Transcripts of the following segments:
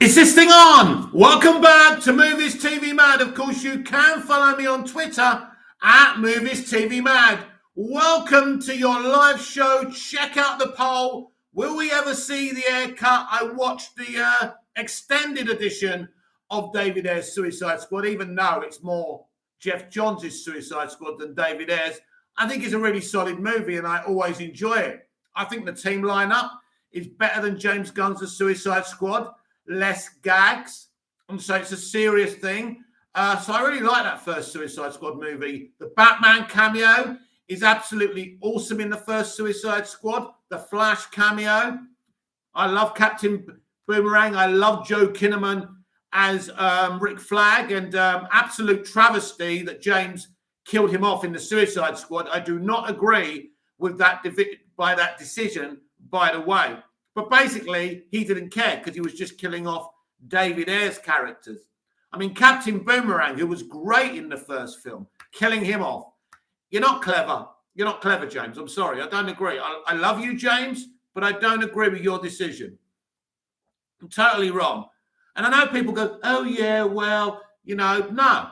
Is this thing on? Welcome back to Movies TV Mad. Of course, you can follow me on Twitter at Movies TV Mad. Welcome to your live show. Check out the poll. Will we ever see the haircut? I watched the extended edition of David Ayer's Suicide Squad, even though it's more Jeff Johns' Suicide Squad than David Ayer's. I think it's a really solid movie and I always enjoy it. I think the team lineup is better than James Gunn's The Suicide Squad. Less gags, and so it's a serious thing. So I really like that first Suicide Squad movie. The Batman cameo is absolutely awesome in the first Suicide Squad. The Flash cameo. I love Captain Boomerang. I love Joe Kinnaman as Rick Flag, and absolute travesty that James killed him off in the Suicide Squad. I do not agree with that decision, by the way. But basically, he didn't care because he was just killing off David Ayer's characters. I mean, Captain Boomerang, who was great in the first film, killing him off. You're not clever. You're not clever, James. I'm sorry. I don't agree. I love you, James, but I don't agree with your decision. I'm totally wrong. And I know people go, oh, yeah, well, you know, no.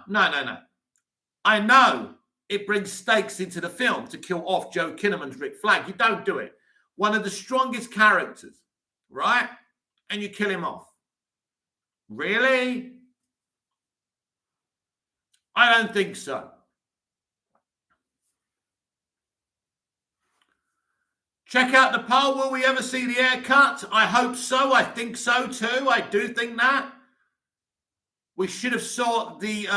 I know it brings stakes into the film to kill off Joe Kinnaman's Rick Flag. You don't do it. One of the strongest characters, right? And you kill him off. Really? I don't think so. Check out the poll. Will we ever see the haircut? I hope so. I think so too. I do think that. We should have saw the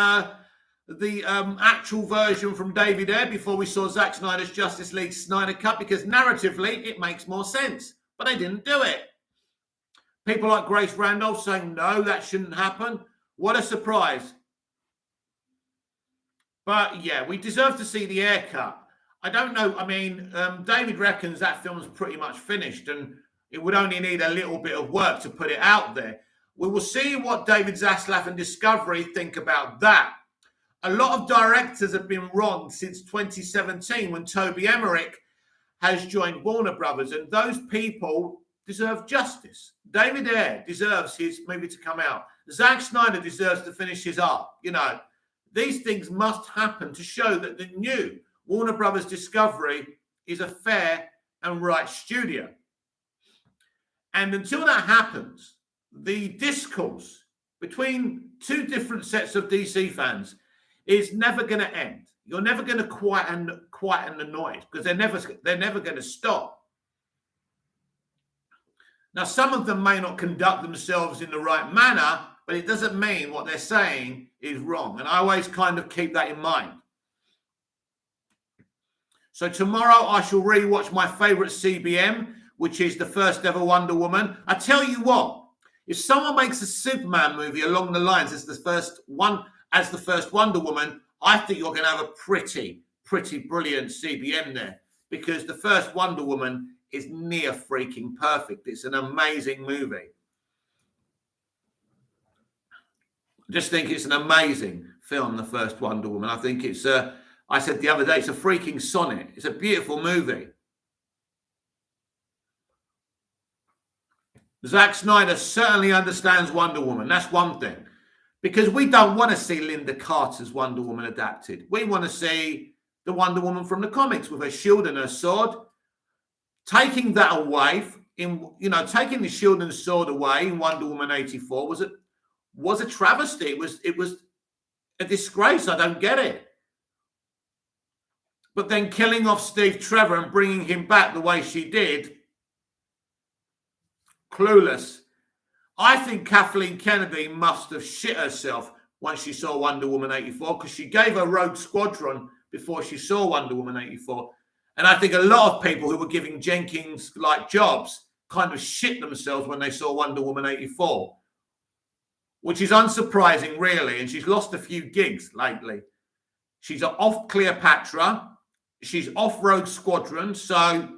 actual version from David Ayer before we saw Zack Snyder's Justice League Snyder Cut, because narratively it makes more sense, but they didn't do it. People like Grace Randolph saying, no, that shouldn't happen. What a surprise. But yeah, we deserve to see the haircut. I don't know. I mean, David reckons that film's pretty much finished and it would only need a little bit of work to put it out there. We will see what David Zaslav and Discovery think about that. A lot of directors have been wrong since 2017 when Toby Emmerich has joined Warner Brothers, and those people deserve justice. David Ayer deserves his movie to come out. Zack Snyder deserves to finish his art. You know, these things must happen to show that the new Warner Brothers Discovery is a fair and right studio. And until that happens, the discourse between two different sets of DC fans is never going to end. You're never going to quieten the noise because they're never going to stop. Now, some of them may not conduct themselves in the right manner, but it doesn't mean what they're saying is wrong. And I always kind of keep that in mind. So tomorrow I shall rewatch my favorite CBM, which is the first ever Wonder Woman. I tell you what, if someone makes a Superman movie along the lines as the first Wonder Woman, I think you're going to have a pretty brilliant CBM there, because the first Wonder Woman is near freaking perfect. It's an amazing movie. I just think it's an amazing film, the first Wonder Woman. I think it's, I said the other day, it's a freaking sonnet. It's a beautiful movie. Zack Snyder certainly understands Wonder Woman. That's one thing. Because we don't want to see Linda Carter's Wonder Woman adapted. We want to see the Wonder Woman from the comics with her shield and her sword. Taking that away, taking the shield and sword away in Wonder Woman 84 was a travesty. It was a disgrace. I don't get it. But then killing off Steve Trevor and bringing him back the way she did, clueless. I think Kathleen Kennedy must have shit herself once she saw Wonder Woman 84, because she gave her Rogue Squadron before she saw Wonder Woman 84. And I think a lot of people who were giving Jenkins like jobs kind of shit themselves when they saw Wonder Woman 84, which is unsurprising, really. And she's lost a few gigs lately. She's off Cleopatra. She's off Rogue Squadron. So,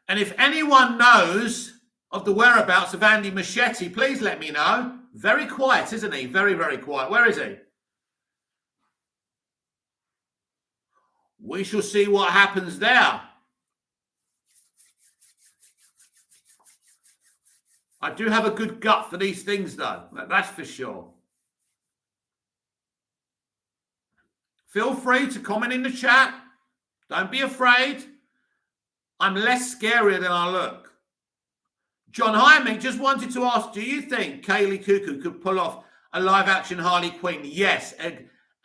and if anyone knows of the whereabouts of Andy Machete, please let me know. Very quiet, isn't he? Very, very quiet. Where is he? We shall see what happens there. I do have a good gut for these things, though. That's for sure. Feel free to comment in the chat. Don't be afraid. I'm less scarier than I look. John Hyman just wanted to ask, do you think Kaylee Cuoco could pull off a live-action Harley Quinn? Yes.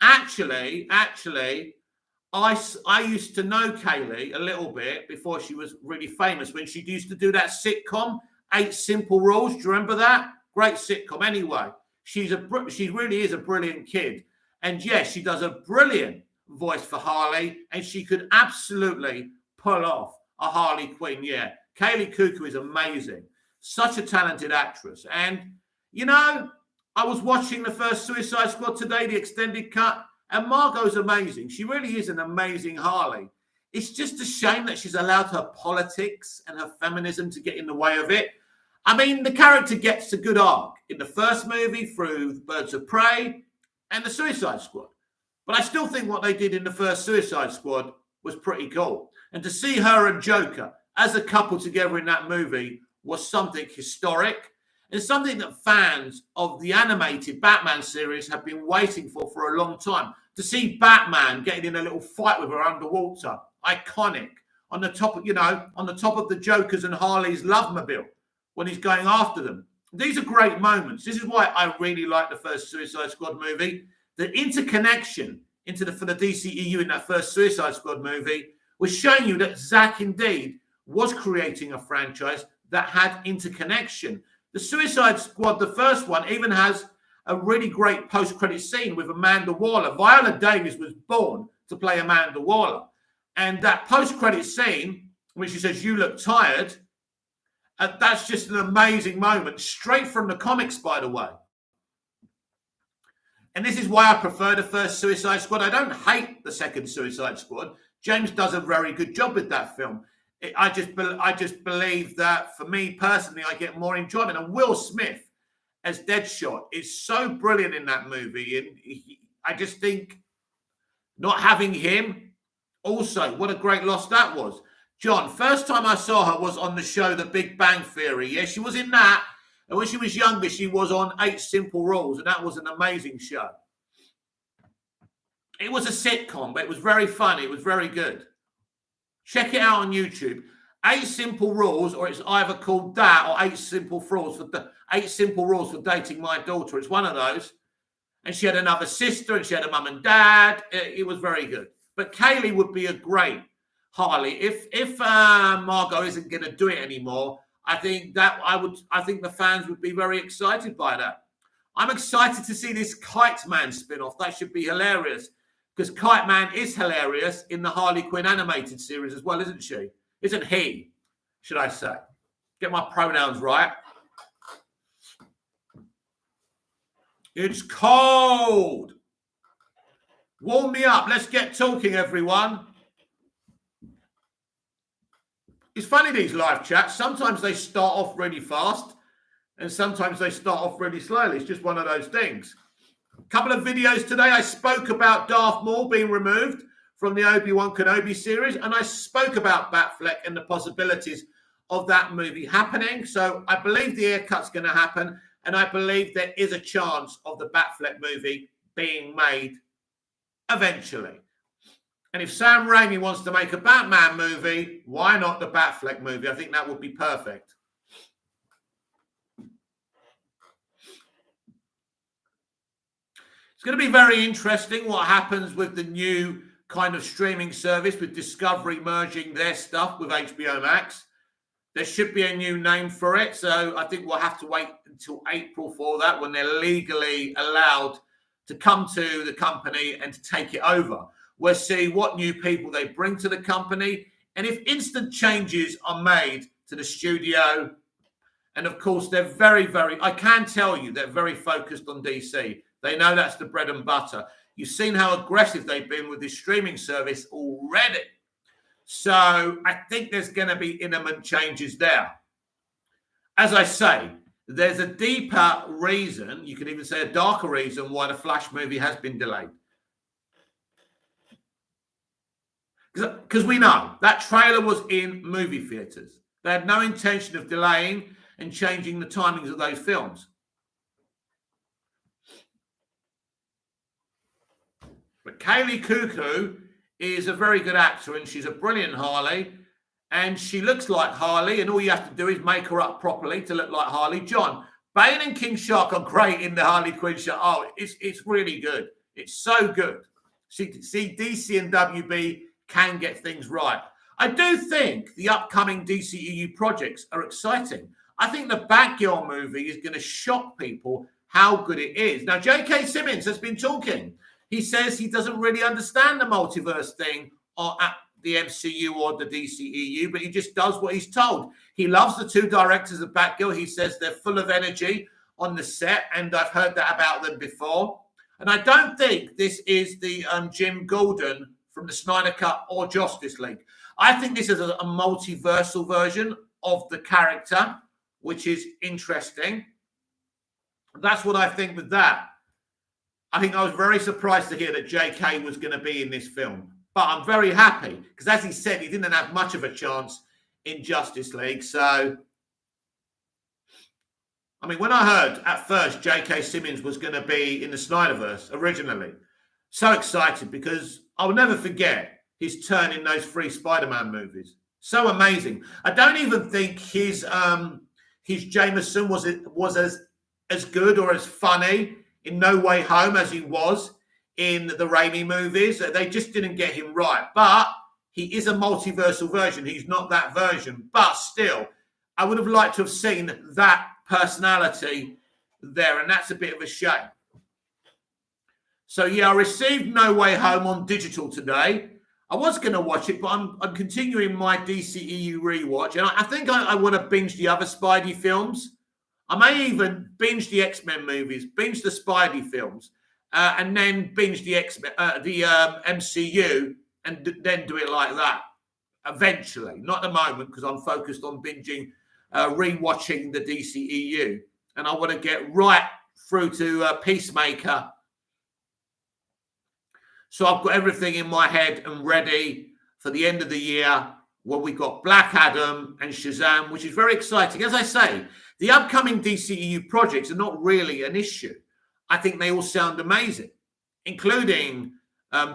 Actually, I used to know Kaylee a little bit before she was really famous, when she used to do that sitcom, 8 Simple Rules. Do you remember that? Great sitcom. Anyway, she really is a brilliant kid. And yes, she does a brilliant voice for Harley, and she could absolutely pull off a Harley Quinn. Yeah, Kaylee Cuoco is amazing. Such a talented actress. And, you know, I was watching the first Suicide Squad today, the extended cut, and Margot's amazing. She really is an amazing Harley. It's just a shame that she's allowed her politics and her feminism to get in the way of it. I mean, the character gets a good arc in the first movie through Birds of Prey and the Suicide Squad. But I still think what they did in the first Suicide Squad was pretty cool. And to see her and Joker as a couple together in that movie was something historic, and something that fans of the animated Batman series have been waiting for a long time. To see Batman getting in a little fight with her underwater, iconic, on the top of, on the top of the Joker's and Harley's Lovemobile when he's going after them. These are great moments. This is why I really like the first Suicide Squad movie. The interconnection for the DCEU in that first Suicide Squad movie was showing you that Zack indeed was creating a franchise that had interconnection. The Suicide Squad, the first one, even has a really great post-credit scene with Amanda Waller. Viola Davis was born to play Amanda Waller. And that post-credit scene, when she says, "You look tired," that's just an amazing moment, straight from the comics, by the way. And this is why I prefer the first Suicide Squad. I don't hate the second Suicide Squad. James does a very good job with that film. I just believe that, for me personally, I get more enjoyment. And Will Smith as Deadshot is so brilliant in that movie. And I just think not having him, also, what a great loss that was. John, first time I saw her was on the show The Big Bang Theory. Yeah, she was in that. And when she was younger, she was on 8 Simple Rules. And that was an amazing show. It was a sitcom, but it was very funny. It was very good. Check it out on YouTube. 8 Simple Rules, or it's either called that or 8 Simple Rules for Dating My Daughter. It's one of those. And she had another sister, and she had a mum and dad. It was very good. But Kaylee would be a great Harley. If Margot isn't going to do it anymore, I think the fans would be very excited by that. I'm excited to see this Kite Man spin-off. That should be hilarious. Because Kite Man is hilarious in the Harley Quinn animated series as well, isn't she? Isn't he, should I say? Get my pronouns right. It's cold. Warm me up. Let's get talking, everyone. It's funny, these live chats. Sometimes they start off really fast and sometimes they start off really slowly. It's just one of those things. A couple of videos today, I spoke about Darth Maul being removed from the Obi-Wan Kenobi series, and I spoke about Batfleck and the possibilities of that movie happening. So I believe the haircut's going to happen, and I believe there is a chance of the Batfleck movie being made eventually. And if Sam Raimi wants to make a Batman movie, why not the Batfleck movie? I think that would be perfect. It's going to be very interesting what happens with the new kind of streaming service, with Discovery merging their stuff with HBO Max. There should be a new name for it. So I think we'll have to wait until April for that, when they're legally allowed to come to the company and to take it over. We'll see what new people they bring to the company, and if instant changes are made to the studio. And of course, they're I can tell you, they're very focused on DC. They know that's the bread and butter. You've seen how aggressive they've been with this streaming service already. So I think there's going to be imminent changes there. As I say, there's a deeper reason, you could even say a darker reason, why the Flash movie has been delayed. Because we know that trailer was in movie theaters. They had no intention of delaying. and changing the timings of those films. But Kaylee Cuoco is a very good actor, and she's a brilliant Harley, and she looks like Harley, and all you have to do is make her up properly to look like Harley. John, Bane and King Shark are great in the Harley Quinn show. Oh, it's really good. It's so good. See, DC and WB can get things right. I do think the upcoming DCEU projects are exciting. I think the Batgirl movie is going to shock people how good it is. Now, J.K. Simmons has been talking. He says he doesn't really understand the multiverse thing at the MCU or the DCEU, but he just does what he's told. He loves the two directors of Batgirl. He says they're full of energy on the set, and I've heard that about them before. And I don't think this is the Jim Gordon from the Snyder Cut or Justice League. I think this is a multiversal version of the character, which is interesting. That's what I think with that. I think I was very surprised to hear that JK was going to be in this film. But I'm very happy because, as he said, he didn't have much of a chance in Justice League. So, I mean, when I heard at first J.K. Simmons was going to be in the Snyderverse originally, so excited because I'll never forget his turn in those 3 Spider-Man movies. So amazing. I don't even think his Jameson was as good or as funny in No Way Home as he was in the Raimi movies. They just didn't get him right. But he is a multiversal version. He's not that version. But still, I would have liked to have seen that personality there, and that's a bit of a shame. So, yeah, I received No Way Home on digital today. I was going to watch it, but I'm continuing my DCEU rewatch, and I think I want to binge the other Spidey films. I may even binge the X-Men movies, binge the Spidey films, and then binge the MCU, and then do it like that eventually. Not at the moment, because I'm focused on binging, rewatching the DCEU, and I want to get right through to Peacemaker. So I've got everything in my head and ready for the end of the year, where we've got Black Adam and Shazam, which is very exciting. As I say, the upcoming DCEU projects are not really an issue. I think they all sound amazing, including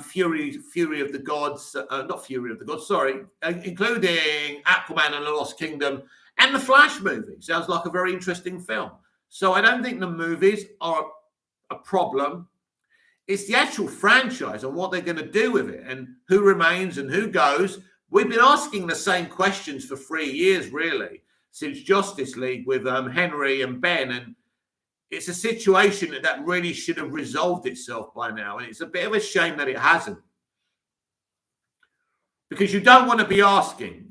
Fury of the Gods, including Aquaman and the Lost Kingdom and the Flash movie. Sounds like a very interesting film. So I don't think the movies are a problem. It's the actual franchise and what they're going to do with it and who remains and who goes. We've been asking the same questions for 3 years, really, since Justice League with Henry and Ben. And it's a situation that really should have resolved itself by now. And it's a bit of a shame that it hasn't. Because you don't want to be asking,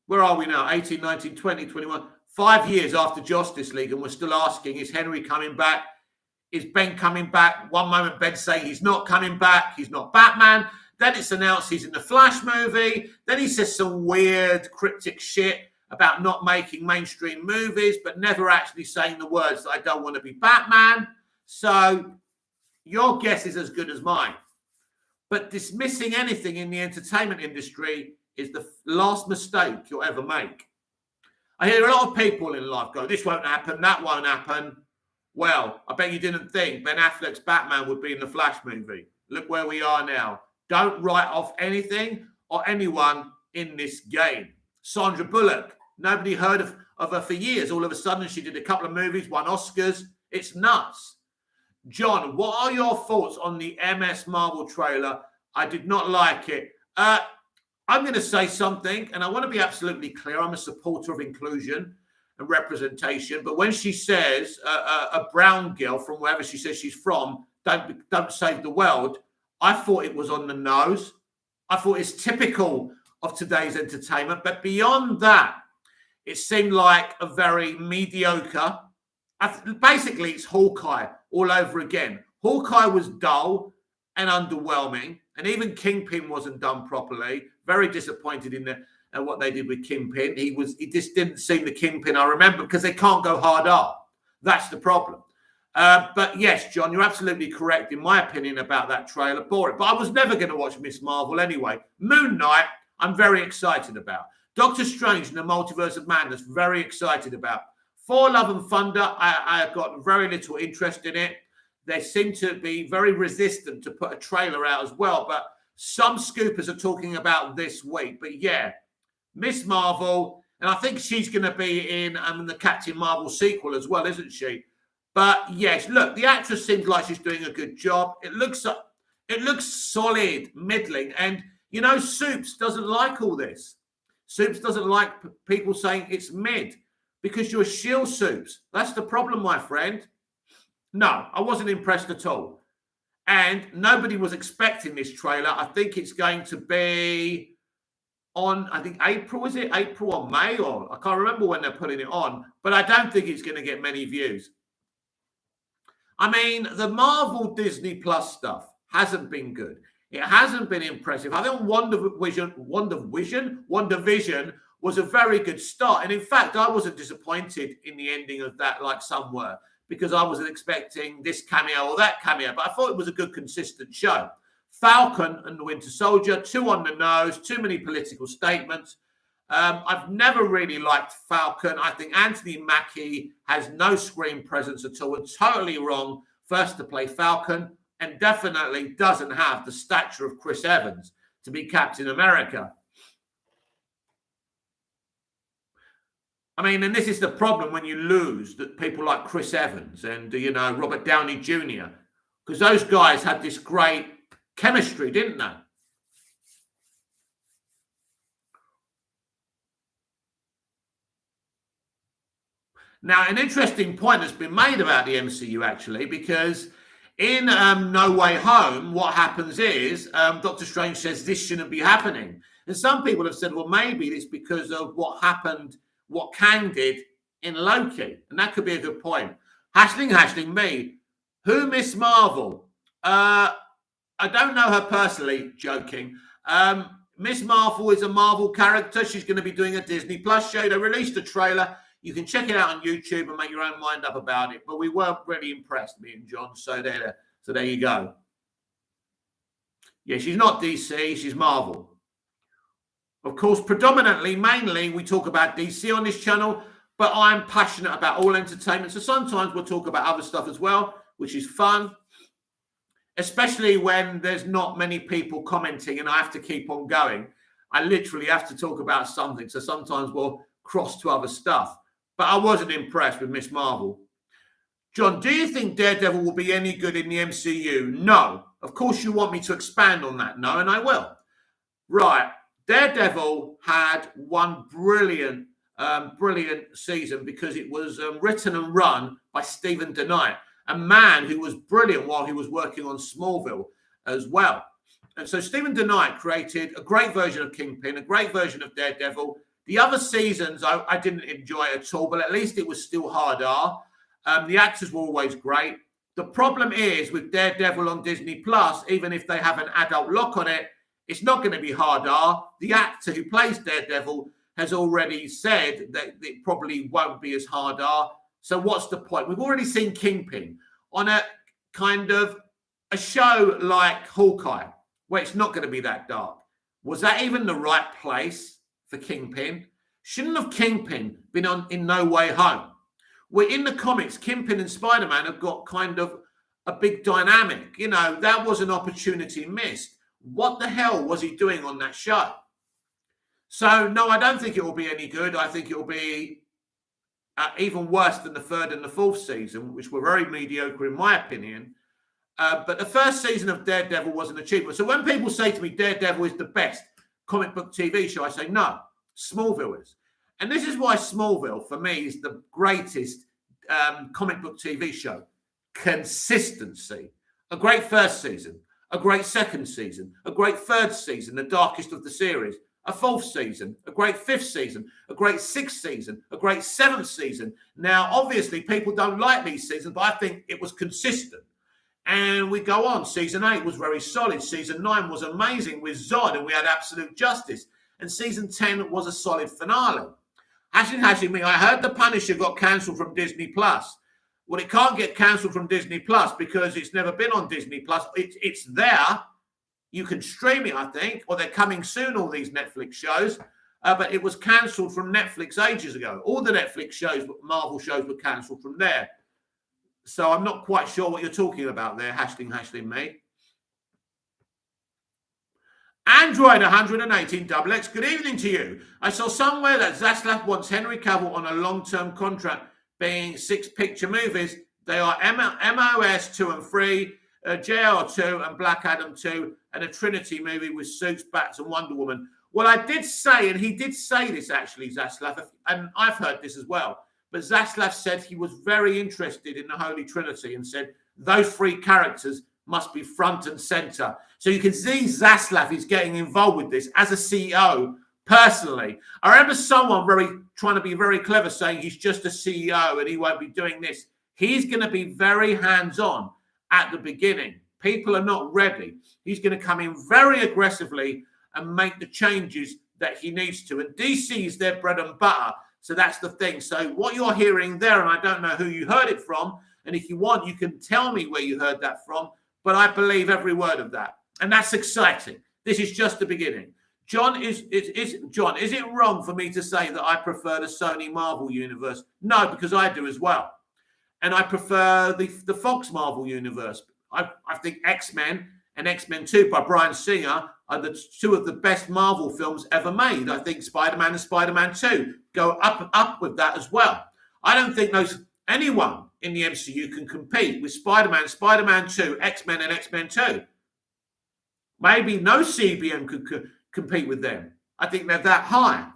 where are we now? 18, 19, 20, 21, 5 years after Justice League, and we're still asking, is Henry coming back? Is Ben coming back? One moment Ben's saying he's not coming back. He's not Batman. Then it's announced he's in the Flash movie. Then he says some weird cryptic shit about not making mainstream movies, but never actually saying the words that I don't want to be Batman. So your guess is as good as mine. But dismissing anything in the entertainment industry is the last mistake you'll ever make. I hear a lot of people in life go, this won't happen, that won't happen. Well, I bet you didn't think Ben Affleck's Batman would be in the Flash movie. Look where we are now. Don't write off anything or anyone in this game. Sandra Bullock, nobody heard of her for years. All of a sudden, she did a couple of movies, won Oscars. It's nuts. John, what are your thoughts on the MS Marvel trailer? I did not like it. I'm going to say something, and I want to be absolutely clear. I'm a supporter of inclusion and representation, but when she says a brown girl from wherever she says she's from, don't save the world, I thought it was on the nose. I thought it's typical of today's entertainment, but beyond that, it seemed like a very mediocre. Basically, it's Hawkeye all over again. Hawkeye was dull and underwhelming, and even Kingpin wasn't done properly. Very disappointed in what they did with Kingpin. He just didn't seem the Kingpin I remember, because they can't go hard R. That's the problem. But yes, John, you're absolutely correct in my opinion about that trailer. Boring. But I was never going to watch Miss Marvel anyway. Moon Knight, I'm very excited about. Doctor Strange and the Multiverse of Madness, very excited about. For Love and Thunder, I got very little interest in it. They seem to be very resistant to put a trailer out as well. But some scoopers are talking about this week. But yeah, Miss Marvel, and I think she's going to be in the Captain Marvel sequel as well, isn't she? But yes, look, the actress seems like she's doing a good job. It looks solid, middling, and you know, Soups doesn't like all this. Soups doesn't like people saying it's mid because you're shield Soups. That's the problem, my friend. No, I wasn't impressed at all, and nobody was expecting this trailer. I think it's going to be on, I think April, is it April or May, or I can't remember when they're putting it on, but I don't think it's going to get many views. I mean, the Marvel Disney Plus stuff hasn't been good. It hasn't been impressive. I think WandaVision was a very good start. And in fact, I wasn't disappointed in the ending of that, like some were, because I wasn't expecting this cameo or that cameo, but I thought it was a good, consistent show. Falcon and the Winter Soldier, too on the nose, too many political statements. I've never really liked Falcon. I think Anthony Mackie has no screen presence at all and totally wrong first to play Falcon, and definitely doesn't have the stature of Chris Evans to be Captain America. I mean, and this is the problem when you lose that people like Chris Evans and, you know, Robert Downey Jr., because those guys had this great chemistry, didn't they? Now, an interesting point has been made about the MCU, actually, because in No Way Home, what happens is Doctor Strange says this shouldn't be happening. And some people have said, well, maybe it's because of what happened, what Kang did in Loki. And that could be a good point. Hashling me. Who Miss Marvel? I don't know her personally, joking. Miss Marvel is a Marvel character. She's going to be doing a Disney Plus show. They released a trailer. You can check it out on YouTube and make your own mind up about it. But we weren't really impressed, me and John. So there you go. Yeah, she's not DC. She's Marvel. Of course, mainly, we talk about DC on this channel. But I'm passionate about all entertainment. So sometimes we'll talk about other stuff as well, which is fun. Especially when there's not many people commenting and I have to keep on going. I literally have to talk about something. So sometimes we'll cross to other stuff. But I wasn't impressed with Miss Marvel. John, do you think Daredevil will be any good in the MCU? No. Of course you want me to expand on that. No, and I will. Right. Daredevil had one brilliant season because it was written and run by Stephen DeKnight, a man who was brilliant while he was working on Smallville as well. And so Stephen DeKnight created a great version of Kingpin, a great version of Daredevil. The other seasons I didn't enjoy at all, but at least it was still hard R. The actors were always great. The problem is with Daredevil on Disney Plus, even if they have an adult look on it, it's not going to be hard R. The actor who plays Daredevil has already said that it probably won't be as hard R. So what's the point? We've already seen Kingpin on a kind of a show like Hawkeye, where it's not going to be that dark. Was that even the right place for Kingpin? Shouldn't have Kingpin been on in No Way Home? We're in the comics, Kingpin and Spider-Man have got kind of a big dynamic. You know, that was an opportunity missed. What the hell was he doing on that show? So, no, I don't think it will be any good. I think it will be even worse than the third and the fourth season, which were very mediocre in my opinion. But the first season of Daredevil was an achievement. So when people say to me, Daredevil is the best comic book TV show, I say, no, Smallville is. And this is why Smallville, for me, is the greatest comic book TV show. Consistency. A great first season, a great second season, a great third season, the darkest of the series, a fourth season, a great fifth season, a great sixth season, a great seventh season. Now, obviously, people don't like these seasons, but I think it was consistent. And we go on. Season 8 was very solid. Season 9 was amazing with Zod, and we had absolute justice. And season 10 was a solid finale. Me, I heard The Punisher got cancelled from Disney Plus. Well, it can't get cancelled from Disney Plus because it's never been on Disney Plus. It's there. You can stream it, I think, or they're coming soon, all these Netflix shows. but it was cancelled from Netflix ages ago. All the Netflix shows, Marvel shows, were cancelled from there. So I'm not quite sure what you're talking about there, hashling me. Android 118XX, good evening to you. I saw somewhere that Zaslav wants Henry Cavill on a long-term contract, being 6 picture movies. They are MOS 2 and 3, JR 2 and Black Adam 2, and a Trinity movie with Suits, Bats and Wonder Woman. Well, I did say, and he did say this actually, Zaslav, and I've heard this as well, but Zaslav said he was very interested in the Holy Trinity and said those 3 characters must be front and center. So you can see Zaslav is getting involved with this as a CEO personally. I remember someone trying to be very clever saying he's just a CEO and he won't be doing this. He's going to be very hands-on at the beginning. People are not ready. He's going to come in very aggressively and make the changes that he needs to. And DC is their bread and butter. So that's the thing. So what you're hearing there, and I don't know who you heard it from, and if you want, you can tell me where you heard that from, but I believe every word of that. And that's exciting. This is just the beginning. John, is it wrong for me to say that I prefer the Sony Marvel universe? No, because I do as well. And I prefer the Fox Marvel universe. I think X-Men and X-Men 2 by Bryan Singer are the 2 of the best Marvel films ever made. I think Spider-Man and Spider-Man 2 go up with that as well. I don't think anyone in the MCU can compete with Spider-Man, Spider-Man 2, X-Men and X-Men 2. Maybe no CBM could compete with them. I think they're that high.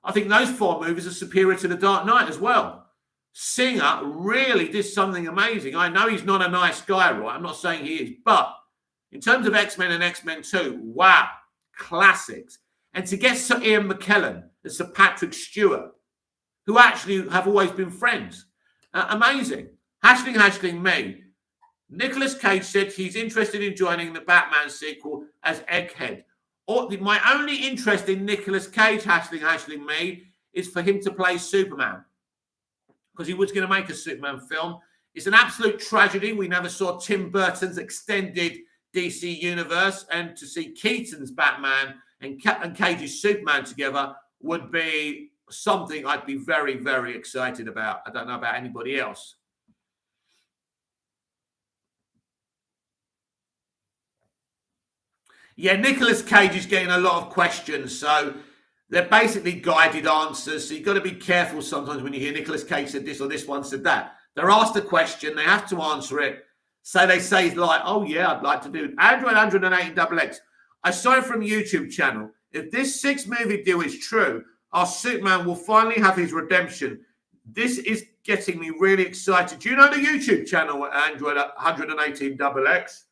I think those 4 movies are superior to The Dark Knight as well. Singer really did something amazing. I know he's not a nice guy, right? I'm not saying he is, but in terms of X-Men and X-Men 2, wow, classics. And to get Sir Ian McKellen and Sir Patrick Stewart, who actually have always been friends, amazing. Hashling me. Nicolas Cage said he's interested in joining the Batman sequel as Egghead. My only interest in Nicolas Cage, hashling me, is for him to play Superman. Because he was going to make a Superman film. It's an absolute tragedy. We never saw Tim Burton's extended DC universe. And to see Keaton's Batman and Cage's Superman together would be something I'd be very, very excited about. I don't know about anybody else. Yeah, Nicolas Cage is getting a lot of questions, so they're basically guided answers. So you've got to be careful sometimes when you hear Nicolas Cage said this or this one said that. They're asked a question, they have to answer it. So they say like, oh yeah, I'd like to do it. Android 180XX. I saw it from YouTube channel. If this 6-movie deal is true, our Superman will finally have his redemption. This is getting me really excited. Do you know the YouTube channel Android 118XX?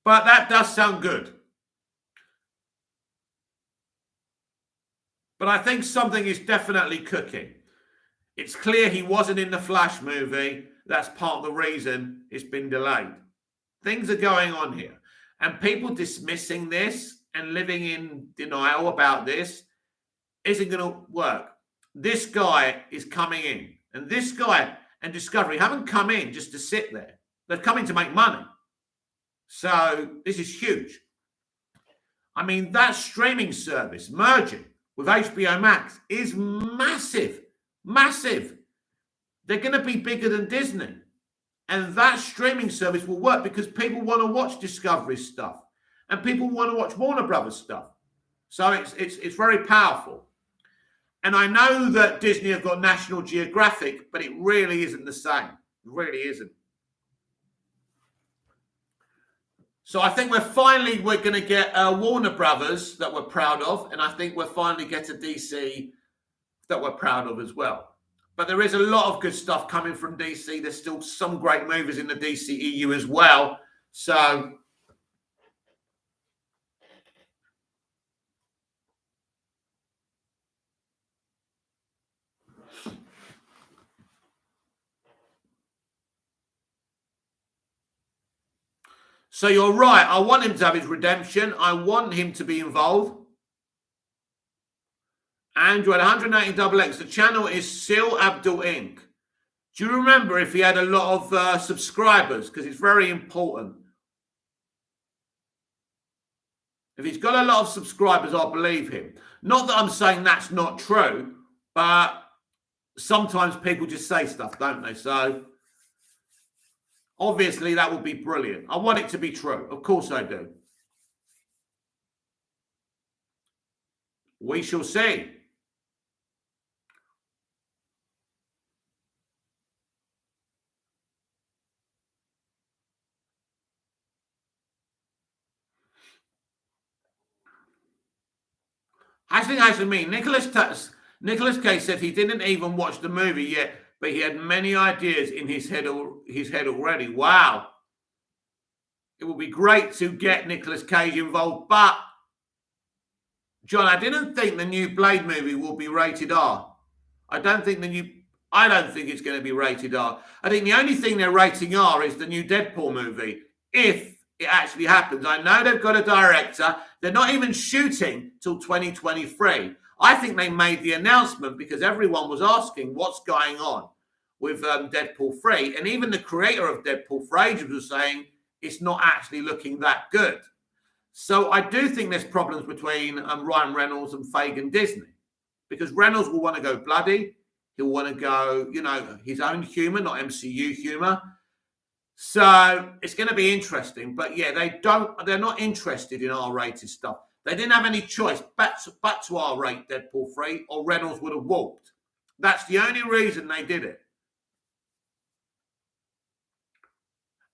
But that does sound good. But I think something is definitely cooking. It's clear he wasn't in the Flash movie. That's part of the reason it's been delayed. Things are going on here. And people dismissing this and living in denial about this isn't going to work. This guy is coming in. And this guy and Discovery haven't come in just to sit there. They've come in to make money. So this is huge. I mean, that streaming service merging with HBO Max is massive, massive. They're going to be bigger than Disney. And that streaming service will work because people want to watch Discovery stuff and people want to watch Warner Brothers stuff. So it's very powerful. And I know that Disney have got National Geographic, but it really isn't the same. It really isn't. So I think we're going to get Warner Brothers that we're proud of, and I think we'll finally get a DC that we're proud of as well. But there is a lot of good stuff coming from DC. There's still some great movies in the DCEU as well. So you're right. I want him to have his redemption. I want him to be involved. Android 180XX. The channel is Sil Abdul Inc. Do you remember if he had a lot of subscribers? Because it's very important. If he's got a lot of subscribers, I'll believe him. Not that I'm saying that's not true, but sometimes people just say stuff, don't they? So obviously that would be brilliant. I want it to be true. Of course I do. We shall see. Hasn't me. Nicholas Cage said he didn't even watch the movie yet, but he had many ideas in his head already. Wow. It would be great to get Nicholas Cage involved, but John, I didn't think the new Blade movie will be rated R. I don't think it's going to be rated R. I think the only thing they're rating R is the new Deadpool movie, if it actually happens. I know they've got a director. They're not even shooting till 2023. I think they made the announcement because everyone was asking what's going on with Deadpool 3. And even the creator of Deadpool for ages was saying it's not actually looking that good. So I do think there's problems between Ryan Reynolds and Fagan Disney, because Reynolds will want to go bloody. He'll want to go, his own humor, not MCU humor. So it's going to be interesting. But yeah, they're not interested in R-rated stuff. They didn't have any choice but to R-rate Deadpool 3, or Reynolds would have walked. That's the only reason they did it.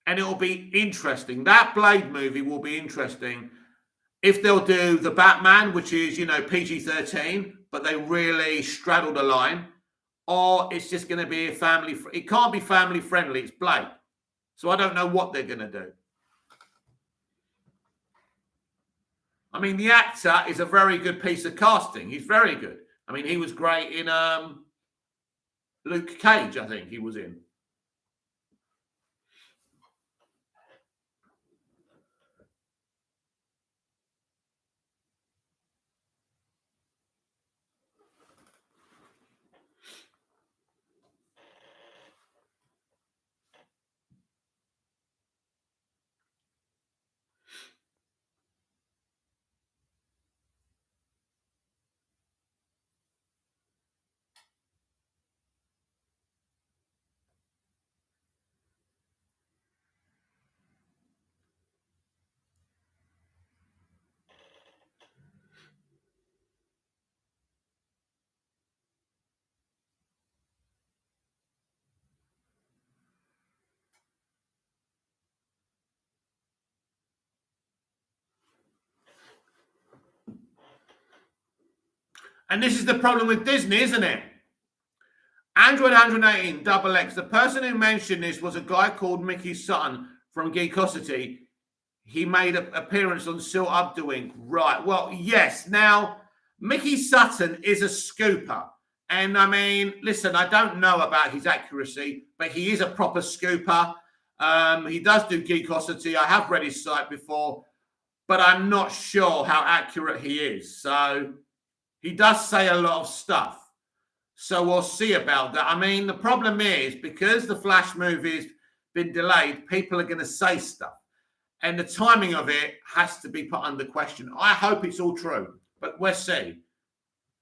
And it'll be interesting. That Blade movie will be interesting if they'll do the Batman, which is, PG-13, but they really straddle the line, or it's just going to be it can't be family friendly. It's Blade. So I don't know what they're going to do. I mean, the actor is a very good piece of casting. He's very good. I mean, he was great in Luke Cage, I think he was in. And this is the problem with Disney, isn't it? Android 118 Double X. The person who mentioned this was a guy called Mickey Sutton from Geekosity. He made an appearance on Sil Updoing. Right. Well, yes. Now, Mickey Sutton is a scooper. And I mean, listen, I don't know about his accuracy, but he is a proper scooper. He does do Geekosity. I have read his site before, but I'm not sure how accurate he is. So he does say a lot of stuff. So we'll see about that. I mean, the problem is because the Flash movie's been delayed, people are going to say stuff. And the timing of it has to be put under question. I hope it's all true, but we'll see.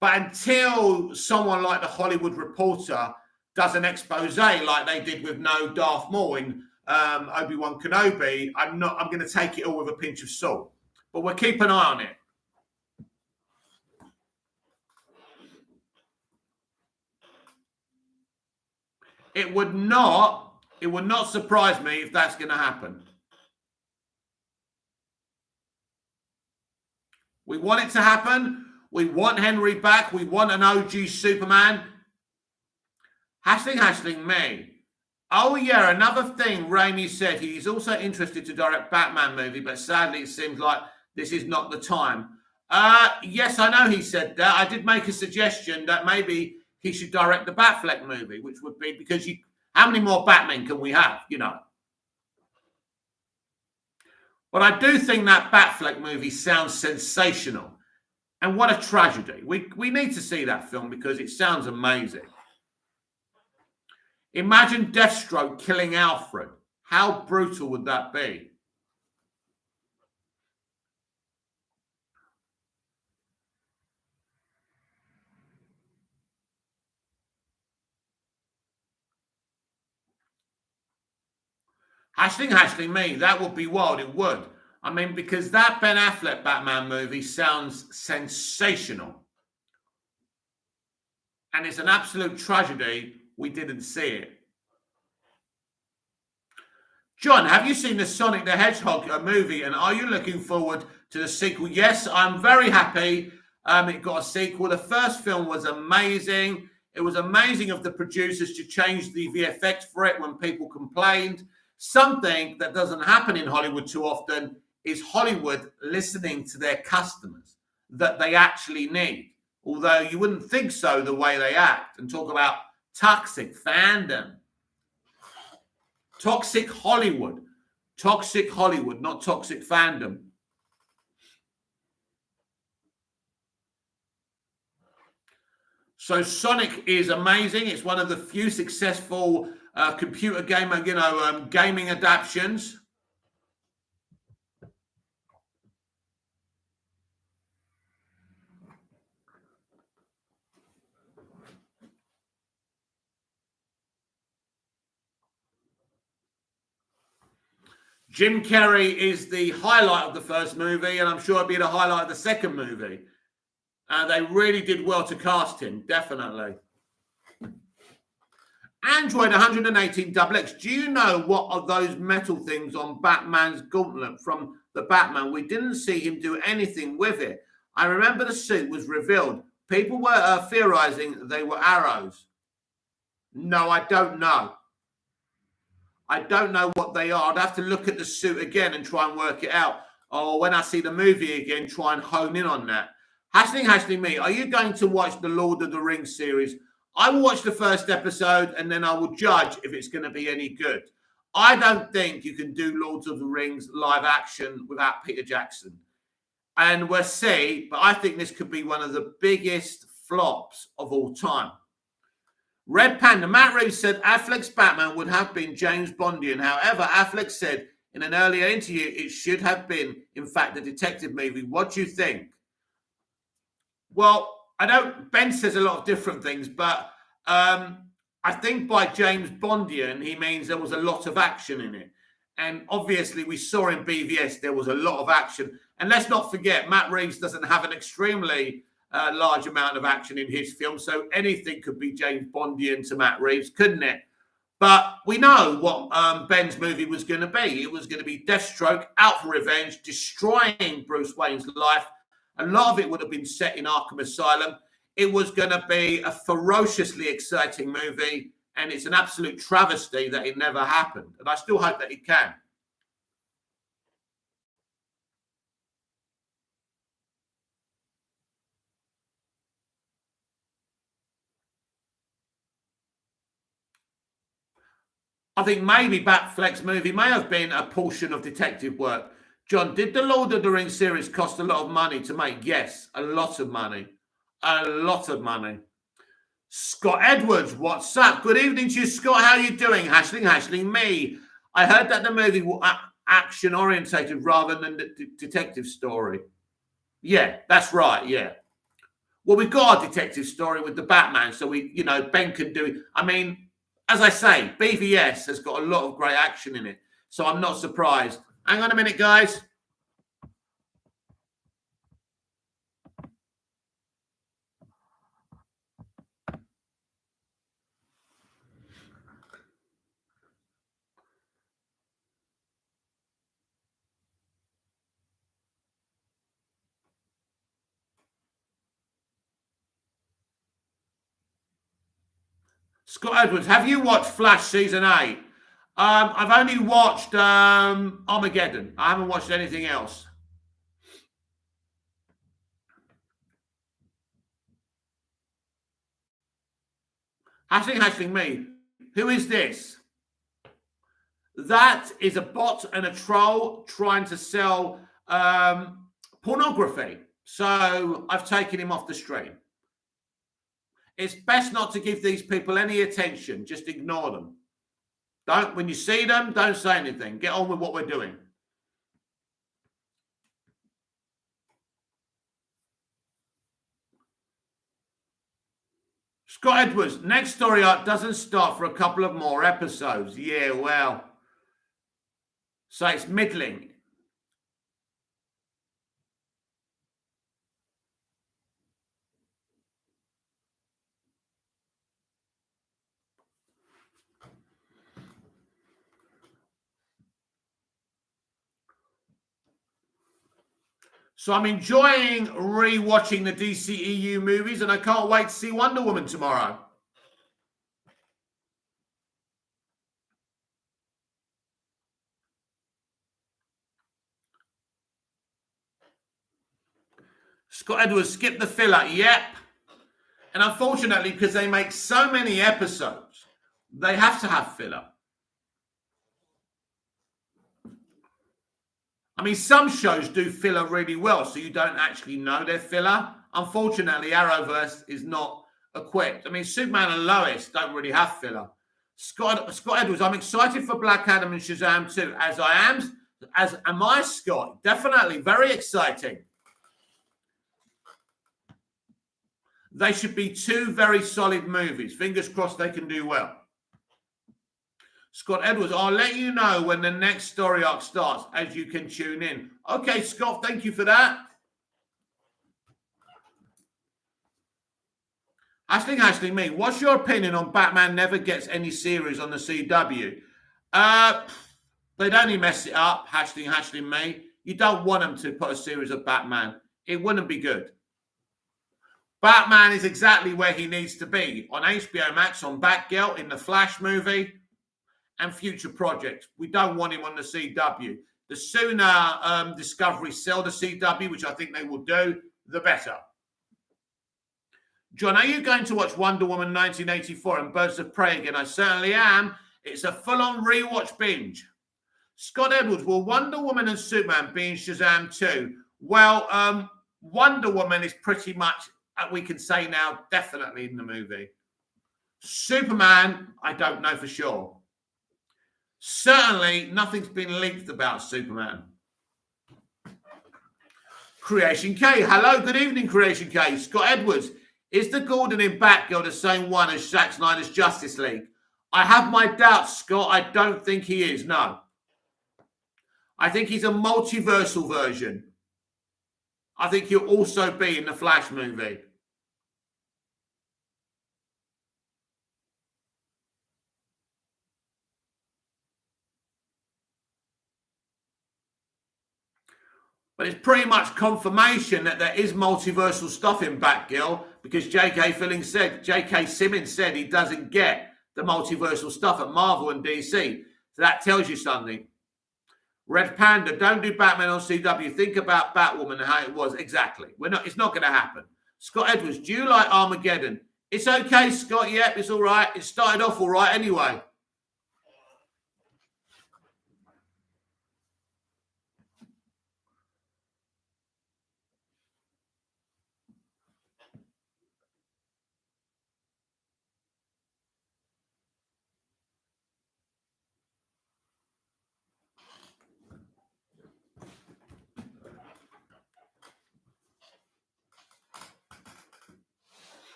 But until someone like the Hollywood Reporter does an expose like they did with no Darth Maul in Obi-Wan Kenobi, I'm going to take it all with a pinch of salt. But we'll keep an eye on it. It would not surprise me if that's going to happen. We want it to happen. We want Henry back. We want an OG Superman. Hashling me. Oh, yeah, another thing Raimi said. He's also interested to direct Batman movie, but sadly it seems like this is not the time. Yes, I know he said that. I did make a suggestion that maybe he should direct the Batfleck movie, which would be because how many more Batmen can we have, But I do think that Batfleck movie sounds sensational. And what a tragedy. We need to see that film because it sounds amazing. Imagine Deathstroke killing Alfred. How brutal would that be? Hashling me, that would be wild. It would. I mean, because that Ben Affleck Batman movie sounds sensational. And it's an absolute tragedy we didn't see it. John, have you seen the Sonic the Hedgehog movie, and are you looking forward to the sequel? Yes, I'm very happy it got a sequel. The first film was amazing. It was amazing of the producers to change the VFX for it when people complained. Something that doesn't happen in Hollywood too often is Hollywood listening to their customers that they actually need. Although you wouldn't think so the way they act and talk about toxic fandom. Toxic Hollywood, not toxic fandom. So Sonic is amazing. It's one of the few successful computer gamer, gaming adaptations. Jim Carrey is the highlight of the first movie, and I'm sure it'll be the highlight of the second movie. They really did well to cast him, definitely. Android 118XX, do you know what are those metal things on Batman's gauntlet from the Batman? We didn't see him do anything with it. I remember the suit was revealed. People were theorizing they were arrows. No, I don't know. I don't know what they are. I'd have to look at the suit again and try and work it out. Or when I see the movie again, try and hone in on that. Hashling me, are you going to watch the Lord of the Rings series? I will watch the first episode and then I will judge if it's going to be any good. I don't think you can do Lord of the Rings live action without Peter Jackson. And we'll see, but I think this could be one of the biggest flops of all time. Red Panda, Matt Reeves said Affleck's Batman would have been James Bondian. However, Affleck said in an earlier interview it should have been, in fact, a detective movie. What do you think? Well, Ben says a lot of different things, but I think by James Bondian, he means there was a lot of action in it. And obviously, we saw in BVS there was a lot of action. And let's not forget, Matt Reeves doesn't have an extremely large amount of action in his film. So anything could be James Bondian to Matt Reeves, couldn't it? But we know what Ben's movie was going to be. It was going to be Deathstroke out for revenge, destroying Bruce Wayne's life. A lot of it would have been set in Arkham Asylum. It was going to be a ferociously exciting movie, and it's an absolute travesty that it never happened. And I still hope that it can. I think maybe Batfleck's movie may have been a portion of detective work. John, did the Lord of the Rings series cost a lot of money to make? Yes, a lot of money. A lot of money. Scott Edwards, what's up? Good evening to you, Scott. How are you doing? Hashling me. I heard that the movie was action-orientated rather than the detective story. Yeah, that's right, yeah. Well, we've got our detective story with the Batman, so Ben can do it. I mean, as I say, BVS has got a lot of great action in it, so I'm not surprised. Hang on a minute, guys. Scott Edwards, have you watched Flash Season 8? I've only watched Armageddon. I haven't watched anything else. Hashling me. Who is this? That is a bot and a troll trying to sell pornography. So I've taken him off the stream. It's best not to give these people any attention. Just ignore them. When you see them, don't say anything. Get on with what we're doing. Scott Edwards, next story arc doesn't start for a couple of more episodes. Yeah, well, So it's middling. So I'm enjoying re-watching the DCEU movies, and I can't wait to see Wonder Woman tomorrow. Scott Edwards skipped the filler. Yep. And unfortunately, because they make so many episodes, they have to have filler. I mean, some shows do filler really well, so you don't actually know they're filler. Unfortunately, Arrowverse is not equipped. I mean, Superman and Lois don't really have filler. Scott Edwards, I'm excited for Black Adam and Shazam too, as am I, Scott. Definitely, very exciting. They should be two very solid movies. Fingers crossed they can do well. Scott Edwards, I'll let you know when the next story arc starts, as you can tune in. Okay, Scott, thank you for that. Ashling me, what's your opinion on Batman never gets any series on the CW? They'd only mess it up, Ashling me. You don't want them to put a series of Batman. It wouldn't be good. Batman is exactly where he needs to be, on HBO Max, on Batgirl, in the Flash movie, and future projects. We don't want him on the CW. The sooner Discovery sell the CW, which I think they will do, the better. John, are you going to watch Wonder Woman 1984 and Birds of Prey again? I certainly am. It's a full-on rewatch binge. Scott Edwards, will Wonder Woman and Superman be in Shazam 2? Well, Wonder Woman is pretty much, we can say now, definitely in the movie. Superman, I don't know for sure. Certainly, nothing's been leaked about Superman. Creation K. Hello, good evening, Creation K. Scott Edwards. Is the Gordon in Batgirl the same one as Zack Snyder's Justice League? I have my doubts, Scott. I don't think he is, no. I think he's a multiversal version. I think he'll also be in the Flash movie. But it's pretty much confirmation that there is multiversal stuff in Batgirl, because J.K. Symonns said he doesn't get the multiversal stuff at Marvel and DC. So that tells you something. Red Panda, don't do Batman on CW. Think about Batwoman and how it was. Exactly. It's not going to happen. Scott Edwards, do you like Armageddon? It's okay, Scott. Yep, it's all right. It started off all right anyway.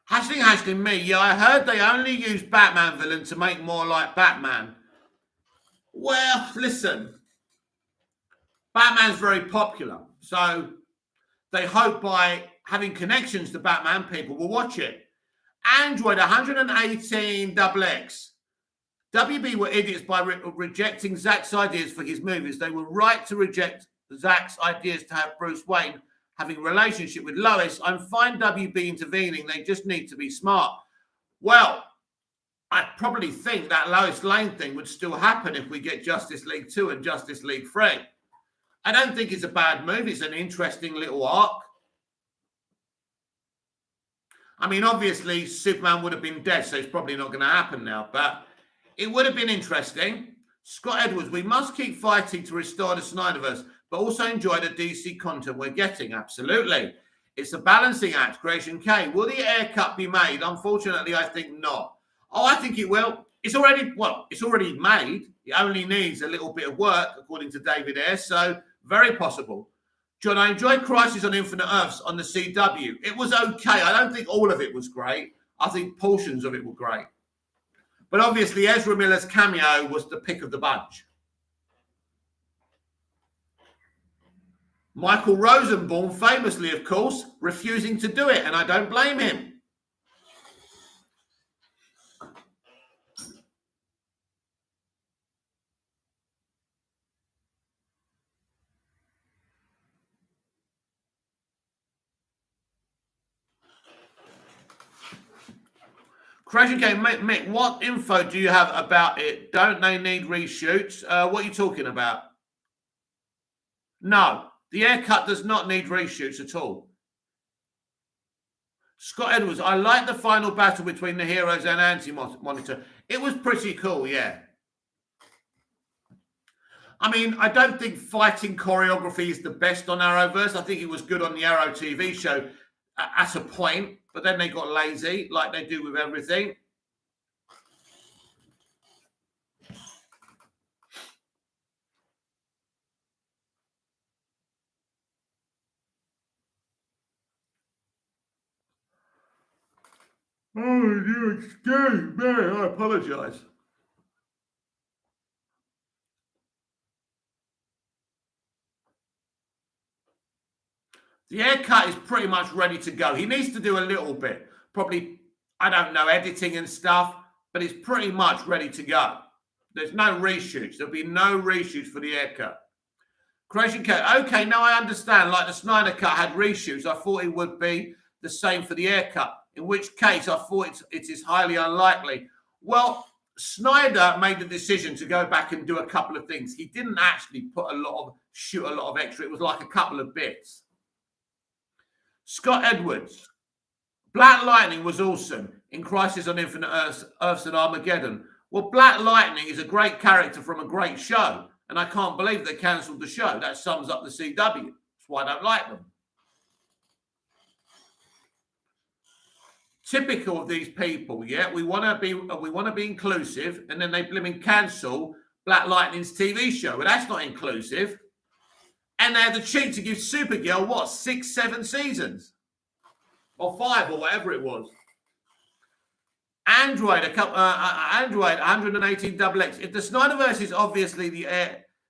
Hashling me. Yeah, I heard they only use Batman villain to make more like Batman. Well, listen. Batman's very popular. So they hope by having connections to Batman, people will watch it. Android 118XX. WB were idiots by rejecting Zack's ideas for his movies. They were right to reject Zack's ideas to have Bruce Wayne having a relationship with Lois. I'm fine WB intervening. They just need to be smart. Well, I probably think that Lois Lane thing would still happen if we get Justice League 2 and Justice League 3. I don't think it's a bad movie. It's an interesting little arc. I mean, obviously, Superman would have been dead, so it's probably not going to happen now. But it would have been interesting. Scott Edwards, we must keep fighting to restore the Snyderverse, but also enjoy the DC content we're getting. Absolutely. It's a balancing act. Creation K. Will the air cut be made? Unfortunately, I think not. Oh, I think it will. It's already made. It only needs a little bit of work, according to David Ayres. So, very possible. John, I enjoyed Crisis on Infinite Earths on the CW. It was okay. I don't think all of it was great. I think portions of it were great. But obviously, Ezra Miller's cameo was the pick of the bunch. Michael Rosenbaum, famously, of course, refusing to do it, and I don't blame him. Crashing Game, Mick, what info do you have about it? Don't they need reshoots? What are you talking about? No, the haircut does not need reshoots at all. Scott Edwards, I like the final battle between the heroes and Anti-Monitor. It was pretty cool, yeah. I mean, I don't think fighting choreography is the best on Arrowverse. I think it was good on the Arrow TV show at a point, but then they got lazy, like they do with everything. Oh, you excuse me. I apologise. The haircut is pretty much ready to go. He needs to do a little bit. Probably, I don't know, editing and stuff, but it's pretty much ready to go. There's no reshoots. There'll be no reshoots for the haircut. Creation Cut. Okay, now I understand. Like the Snyder Cut had reshoots. I thought it would be the same for the haircut. In which case, I thought it is highly unlikely. Well, Snyder made the decision to go back and do a couple of things. He didn't actually shoot a lot of extra. It was like a couple of bits. Scott Edwards. Black Lightning was awesome in Crisis on Infinite Earths and Armageddon. Well, Black Lightning is a great character from a great show, and I can't believe they cancelled the show. That sums up the CW. That's why I don't like them. Typical of these people, yeah. We want to be inclusive, and then they blimmin' cancel Black Lightning's TV show. But that's not inclusive. And they had the cheek to give Supergirl, what, 6, 7 seasons? Or 5, or whatever it was. Android 118XX. If the Snyderverse is obviously the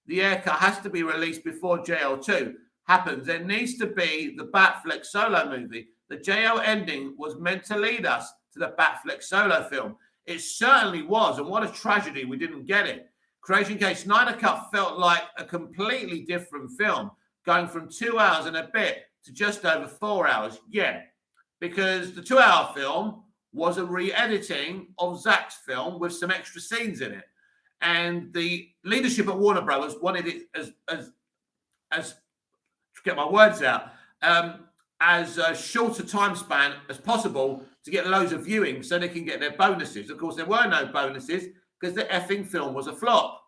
haircut has to be released before JL2 happens, there needs to be the Batfleck solo movie. The JL ending was meant to lead us to the Batfleck solo film. It certainly was, and what a tragedy we didn't get it. Creation Case Snyder Cut felt like a completely different film, going from 2 hours and a bit to just over 4 hours. Yeah, because the 2-hour film was a re-editing of Zack's film with some extra scenes in it. And the leadership at Warner Brothers wanted it as to get my words out, as short a time span as possible to get loads of viewing so they can get their bonuses. Of course, there were no bonuses because the effing film was a flop.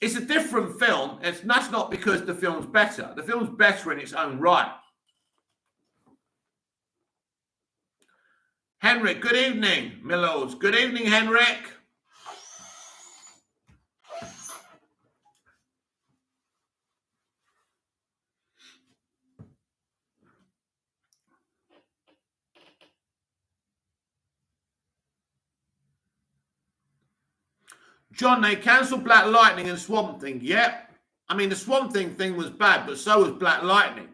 It's a different film. That's not because the film's better. The film's better in its own right. Henrik, good evening, my lords. Good evening, Henrik. John, they cancelled Black Lightning and Swamp Thing. Yep. I mean, the Swamp Thing was bad, but so was Black Lightning.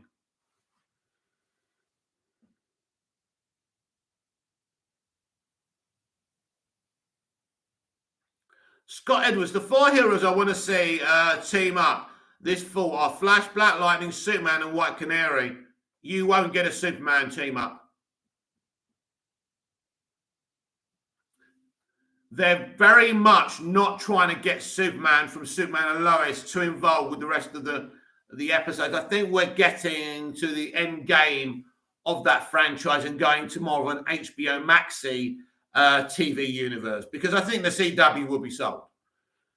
Scott Edwards, the 4 heroes I want to see team up this fall are Flash, Black Lightning, Superman, and White Canary. You won't get a Superman team up. They're very much not trying to get Superman from Superman and Lois too involved with the rest of the episodes. I think we're getting to the end game of that franchise and going to more of an HBO Maxi TV universe, because I think the CW will be sold.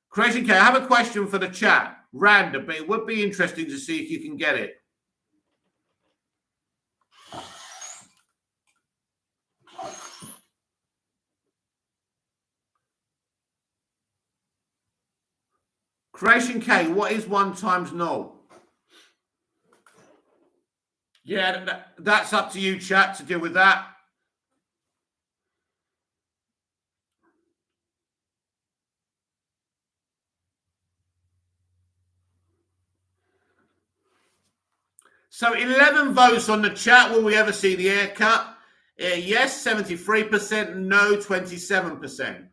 Crazy K, I have a question for the chat. Random, but it would be interesting to see if you can get it. Creation K, what is 1 times 0? Yeah, that's up to you, chat, to deal with that. So 11 votes on the chat. Will we ever see the haircut? Yes, 73%. No, 27%.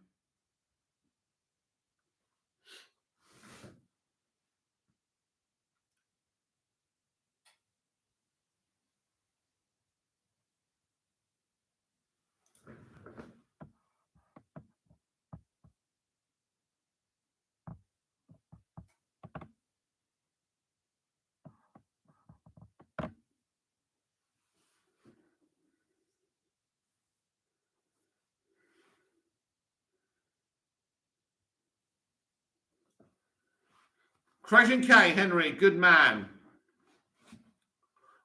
Craig K, Henry, good man.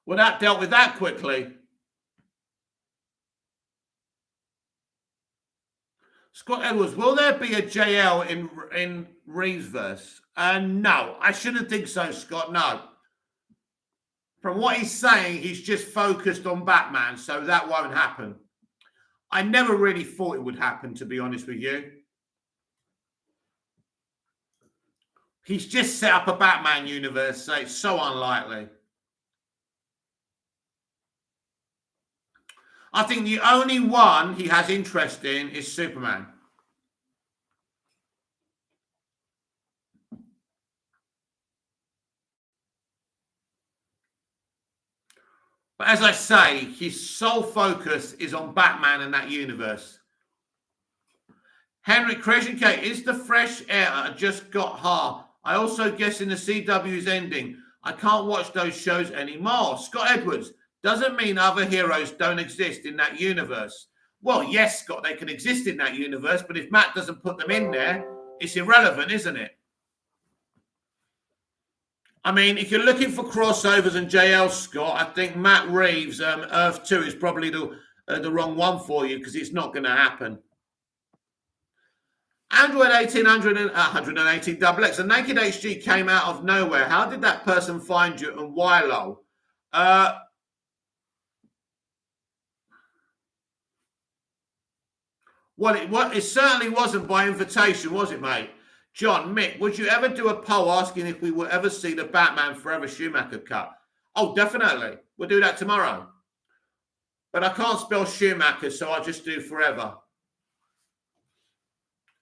Well, that dealt with that quickly. Scott Edwards, will there be a JL in Reeves verse? No, I shouldn't think so, Scott. No. From what he's saying, he's just focused on Batman, so that won't happen. I never really thought it would happen, to be honest with you. He's just set up a Batman universe, so it's so unlikely. I think the only one he has interest in is Superman. But as I say, his sole focus is on Batman and that universe. Henry Crescent K, is the fresh air I just got hard? I also guess in the CW's ending. I can't watch those shows anymore. Scott Edwards, doesn't mean other heroes don't exist in that universe. Well, yes, Scott, they can exist in that universe, but if Matt doesn't put them in there, it's irrelevant, isn't it? I mean, if you're looking for crossovers and JL, Scott, I think Matt Reeves' Earth 2 is probably the wrong one for you because it's not going to happen. Android 1800 and 118 XX. A naked HG came out of nowhere. How did that person find you and why, lol? Well, it certainly wasn't by invitation, was it, mate? John, Mick, would you ever do a poll asking if we will ever see the Batman Forever Schumacher cut? Oh, definitely. We'll do that tomorrow. But I can't spell Schumacher, so I'll just do Forever.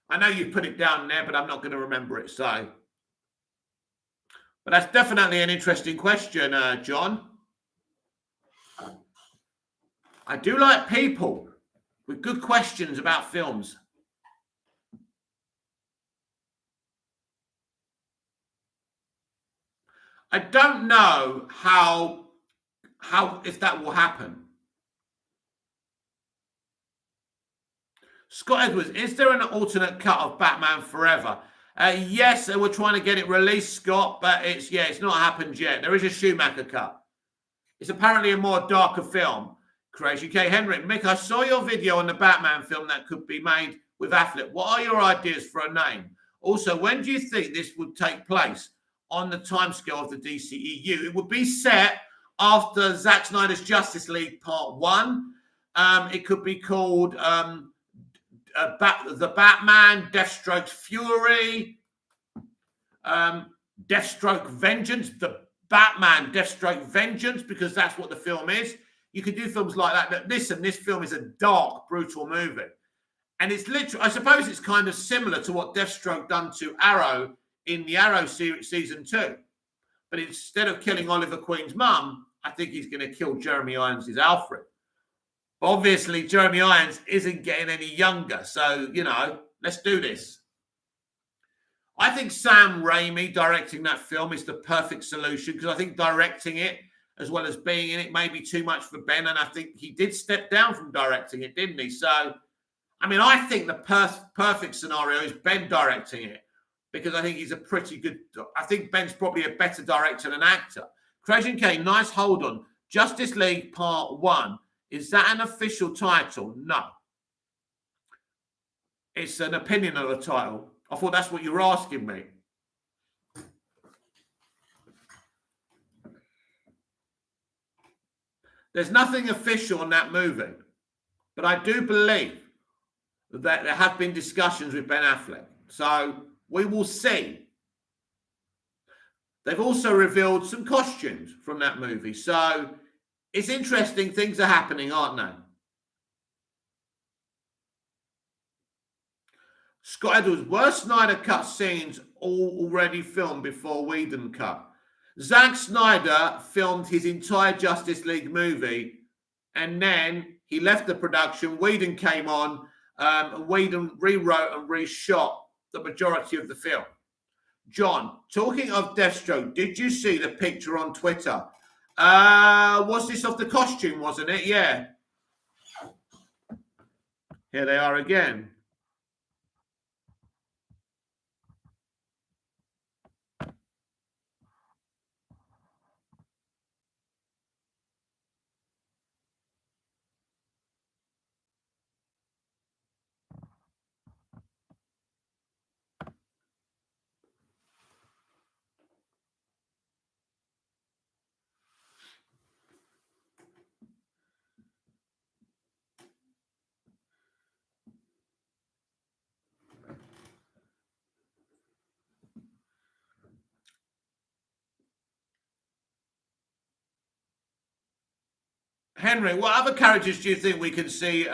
I know you put it down there, but I'm not going to remember it, so. But that's definitely an interesting question, John. I do like people with good questions about films. I don't know how if that will happen. Scott Edwards, is there an alternate cut of Batman Forever? Yes, we're trying to get it released, Scott, but it's not happened yet. There is a Schumacher cut. It's apparently a more darker film. Crazy K. Henry, Mick, I saw your video on the Batman film that could be made with Affleck. What are your ideas for a name? Also, when do you think this would take place on the timescale of the DCEU? It would be set after Zack Snyder's Justice League Part 1. It could be called The Batman, Deathstroke's Fury, Deathstroke Vengeance, The Batman, Deathstroke Vengeance, because that's what the film is. You could do films like that. But listen, this film is a dark, brutal movie. And it's literally, I suppose it's kind of similar to what Deathstroke done to Arrow in the Arrow series, season 2. But instead of killing Oliver Queen's mum, I think he's going to kill Jeremy Irons' Alfred. Obviously, Jeremy Irons isn't getting any younger. So, let's do this. I think Sam Raimi directing that film is the perfect solution because I think directing it as well as being in it may be too much for Ben. And I think he did step down from directing it, didn't he? So, I mean, I think the perfect scenario is Ben directing it because I think he's a pretty good... I think Ben's probably a better director than actor. Craig K, nice hold on. Justice League Part 1. Is that an official title? No. It's an opinion of the title. I thought that's what you were asking me. There's nothing official on that movie, but I do believe that there have been discussions with Ben Affleck. So we will see. They've also revealed some costumes from that movie. So it's interesting. Things are happening, aren't they? Scott Edwards, were Snyder cut scenes all already filmed before Whedon cut? Zack Snyder filmed his entire Justice League movie, and then he left the production. Whedon came on, and Whedon rewrote and reshot the majority of the film. John, talking of Deathstroke, did you see the picture on Twitter? Was this of the costume, wasn't it? Yeah. Here they are again. Henry, what other characters do you think we can see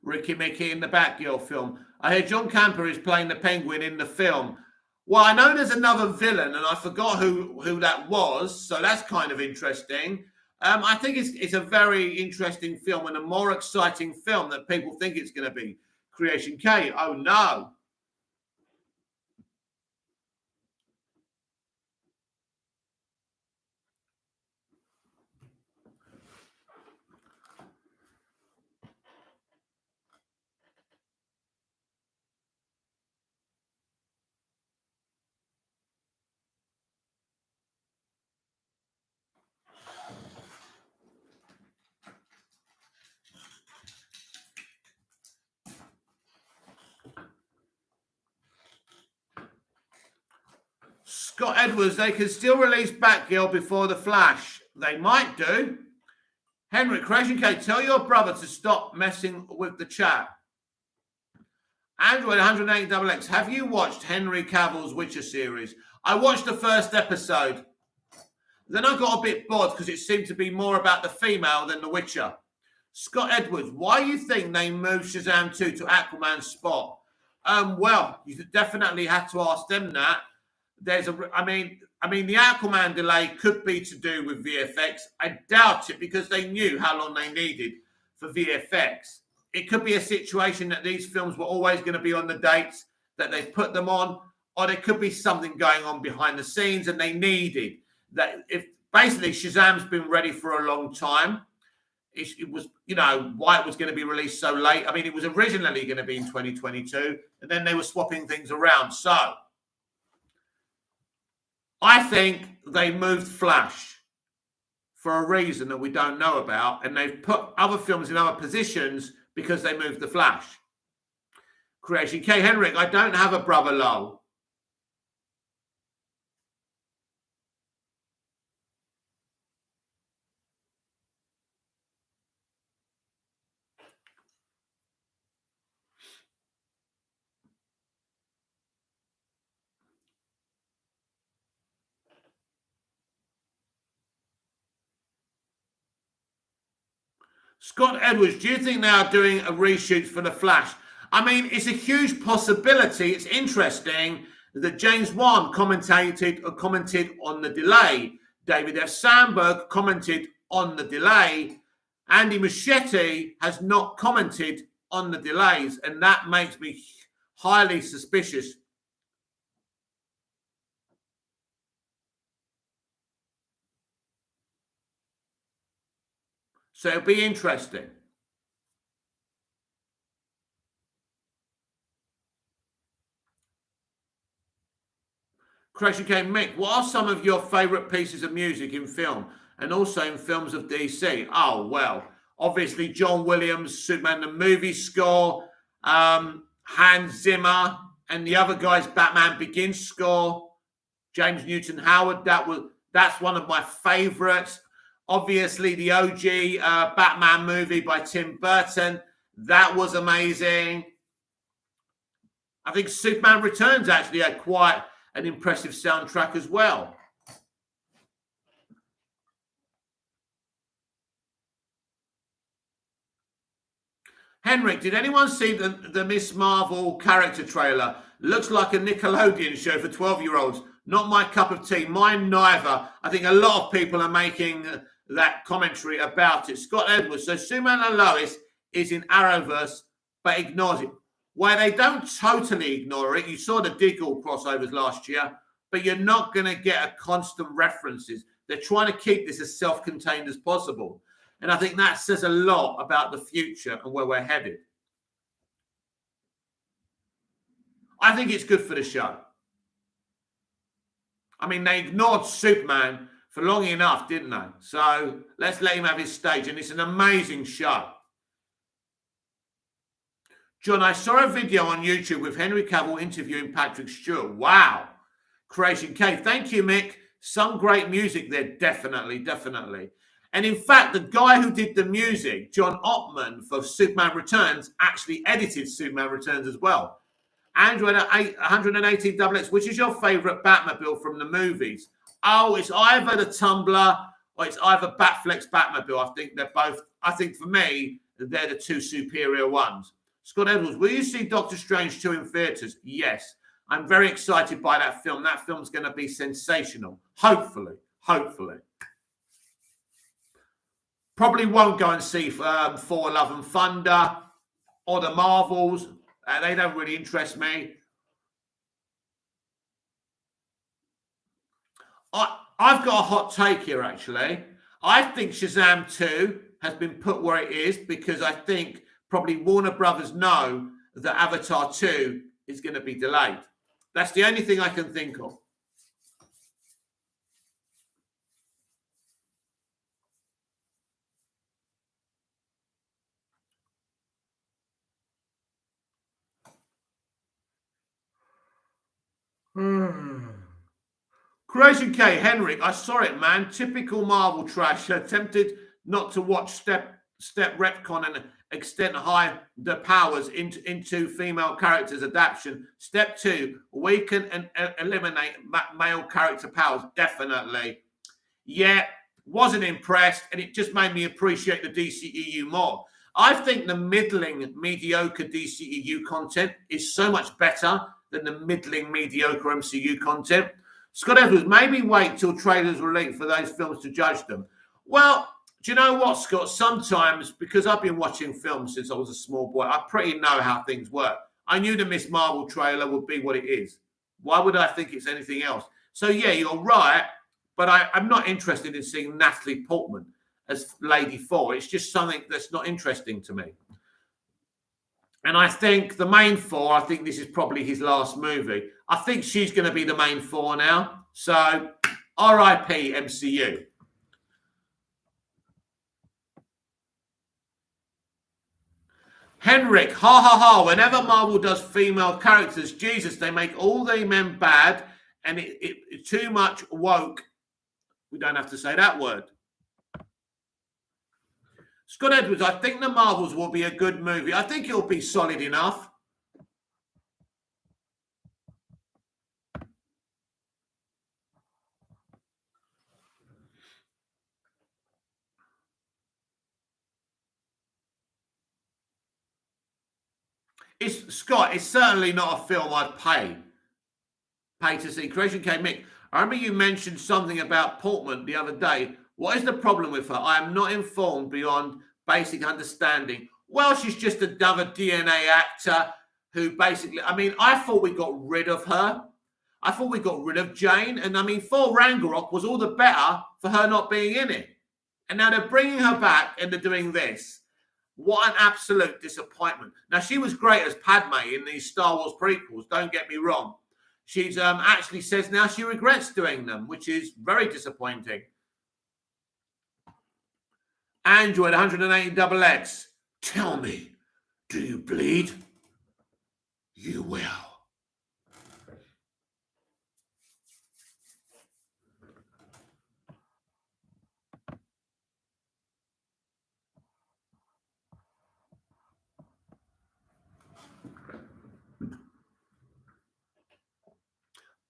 Ricky Mickey in the Batgirl film? I hear John Camper is playing the Penguin in the film. Well, I know there's another villain, and I forgot who that was, so that's kind of interesting. I think it's a very interesting film and a more exciting film that people think it's going to be. Creation K, oh no. Scott Edwards, they can still release Batgirl before The Flash. They might do. Henry, Creation K, tell your brother to stop messing with the chat. Android 108XX, have you watched Henry Cavill's Witcher series? I watched the first episode. Then I got a bit bored because it seemed to be more about the female than the Witcher. Scott Edwards, why do you think they moved Shazam 2 to Aquaman's spot? Well, you definitely have to ask them that. I mean, the Aquaman delay could be to do with VFX. I doubt it because they knew how long they needed for VFX. It could be a situation that these films were always going to be on the dates that they put them on, or there could be something going on behind the scenes and they needed that. If basically Shazam's been ready for a long time, it was, why it was going to be released so late. I mean, it was originally going to be in 2022, and then they were swapping things around. So I think they moved Flash for a reason that we don't know about, and they've put other films in other positions because they moved the Flash. Creation K. Henrik, I don't have a brother, lol. Scott Edwards, do you think they are doing a reshoot for The Flash? I mean, it's a huge possibility. It's interesting that James Wan commented on the delay. David F. Sandberg commented on the delay. Andy Muschietti has not commented on the delays, and that makes me highly suspicious. So it'll be interesting. Creation K. Mick, what are some of your favourite pieces of music in film and also in films of DC? Oh, well, obviously John Williams, Superman the movie score, Hans Zimmer, and the other guy's Batman Begins score, James Newton Howard. That's one of my favourites. Obviously, the OG Batman movie by Tim Burton. That was amazing. I think Superman Returns actually had quite an impressive soundtrack as well. Henrik, did anyone see the Miss Marvel character trailer? Looks like a Nickelodeon show for 12-year-olds. Not my cup of tea. Mine neither. I think a lot of people are making that commentary about it. Scott Edwards. So Superman and Lois is in Arrowverse, but ignores it. Where they don't totally ignore it, you saw the Diggle crossovers last year, but you're not going to get a constant references. They're trying to keep this as self-contained as possible. And I think that says a lot about the future and where we're headed. I think it's good for the show. I mean, they ignored Superman for long enough, didn't they? So let's let him have his stage. And it's an amazing show. John, I saw a video on YouTube with Henry Cavill interviewing Patrick Stewart. Wow. Creation K. Thank you, Mick. Some great music there. Definitely, definitely. And in fact, the guy who did the music, John Ottman, for Superman Returns, actually edited Superman Returns as well. Android 118 XX, which is your favourite Batmobile from the movies? Oh, it's either the Tumbler or it's either Batfleck's Batmobile. I think they're both, I think for me, they're the two superior ones. Scott Edwards, will you see Doctor Strange 2 in theatres? Yes. I'm very excited by that film. That film's going to be sensational. Hopefully. Hopefully. Probably won't go and see Thor Love and Thunder or the Marvels. They don't really interest me. I've got a hot take here, actually. I think Shazam 2 has been put where it is because I think probably Warner Brothers know that Avatar 2 is going to be delayed. That's the only thing I can think of. Creation K, Henrik, I saw it, man. Typical Marvel trash. Attempted not to watch step retcon and extend high the powers into female characters adaptation. Step 2, weaken and eliminate male character powers. Definitely. Yeah, wasn't impressed, and it just made me appreciate the DCEU more. I think the middling, mediocre DCEU content is so much better than the middling, mediocre MCU content. Scott Edwards, maybe wait till trailers release for those films to judge them. Well, do you know what, Scott? Sometimes, because I've been watching films since I was a small boy, I pretty know how things work. I knew the Miss Marvel trailer would be what it is. Why would I think it's anything else? So, yeah, you're right, but I'm not interested in seeing Natalie Portman as Lady Thor. It's just something that's not interesting to me. And I think the main Thor, I think this is probably his last movie. I think she's going to be the main Thor now. So, RIP MCU. Henrik, ha ha ha. Whenever Marvel does female characters, Jesus, they make all the men bad and it's too much woke. We don't have to say that word. Scott Edwards, I think the Marvels will be a good movie. I think it'll be solid enough. Scott, it's certainly not a film I'd pay to see. Creation K. Mick, I remember you mentioned something about Portman the other day. What is the problem with her? I am not informed beyond basic understanding. Well, she's just another DNA actor who basically, I mean, I thought we got rid of her. I thought we got rid of Jane. And I mean, Thor Ragnarok was all the better for her not being in it. And now they're bringing her back and they're doing this. What an absolute disappointment. Now, she was great as Padme in these Star Wars prequels, don't get me wrong. She's actually says now she regrets doing them, which is very disappointing. Android 180 XX. Tell me, do you bleed? You will.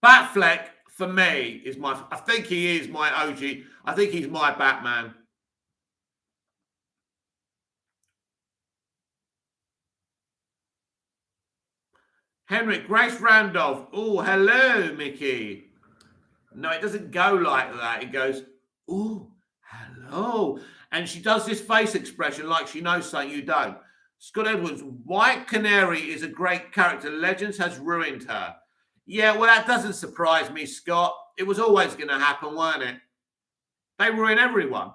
Batfleck, for me, is my... I think he is my OG. I think he's my Batman. Henrik, Grace Randolph. Oh, hello, Mickey. No, it doesn't go like that. It goes, oh, hello. And she does this face expression like she knows something you don't. Scott Edwards, White Canary is a great character. Legends has ruined her. Yeah, well, that doesn't surprise me, Scott. It was always going to happen, weren't it? They ruin everyone.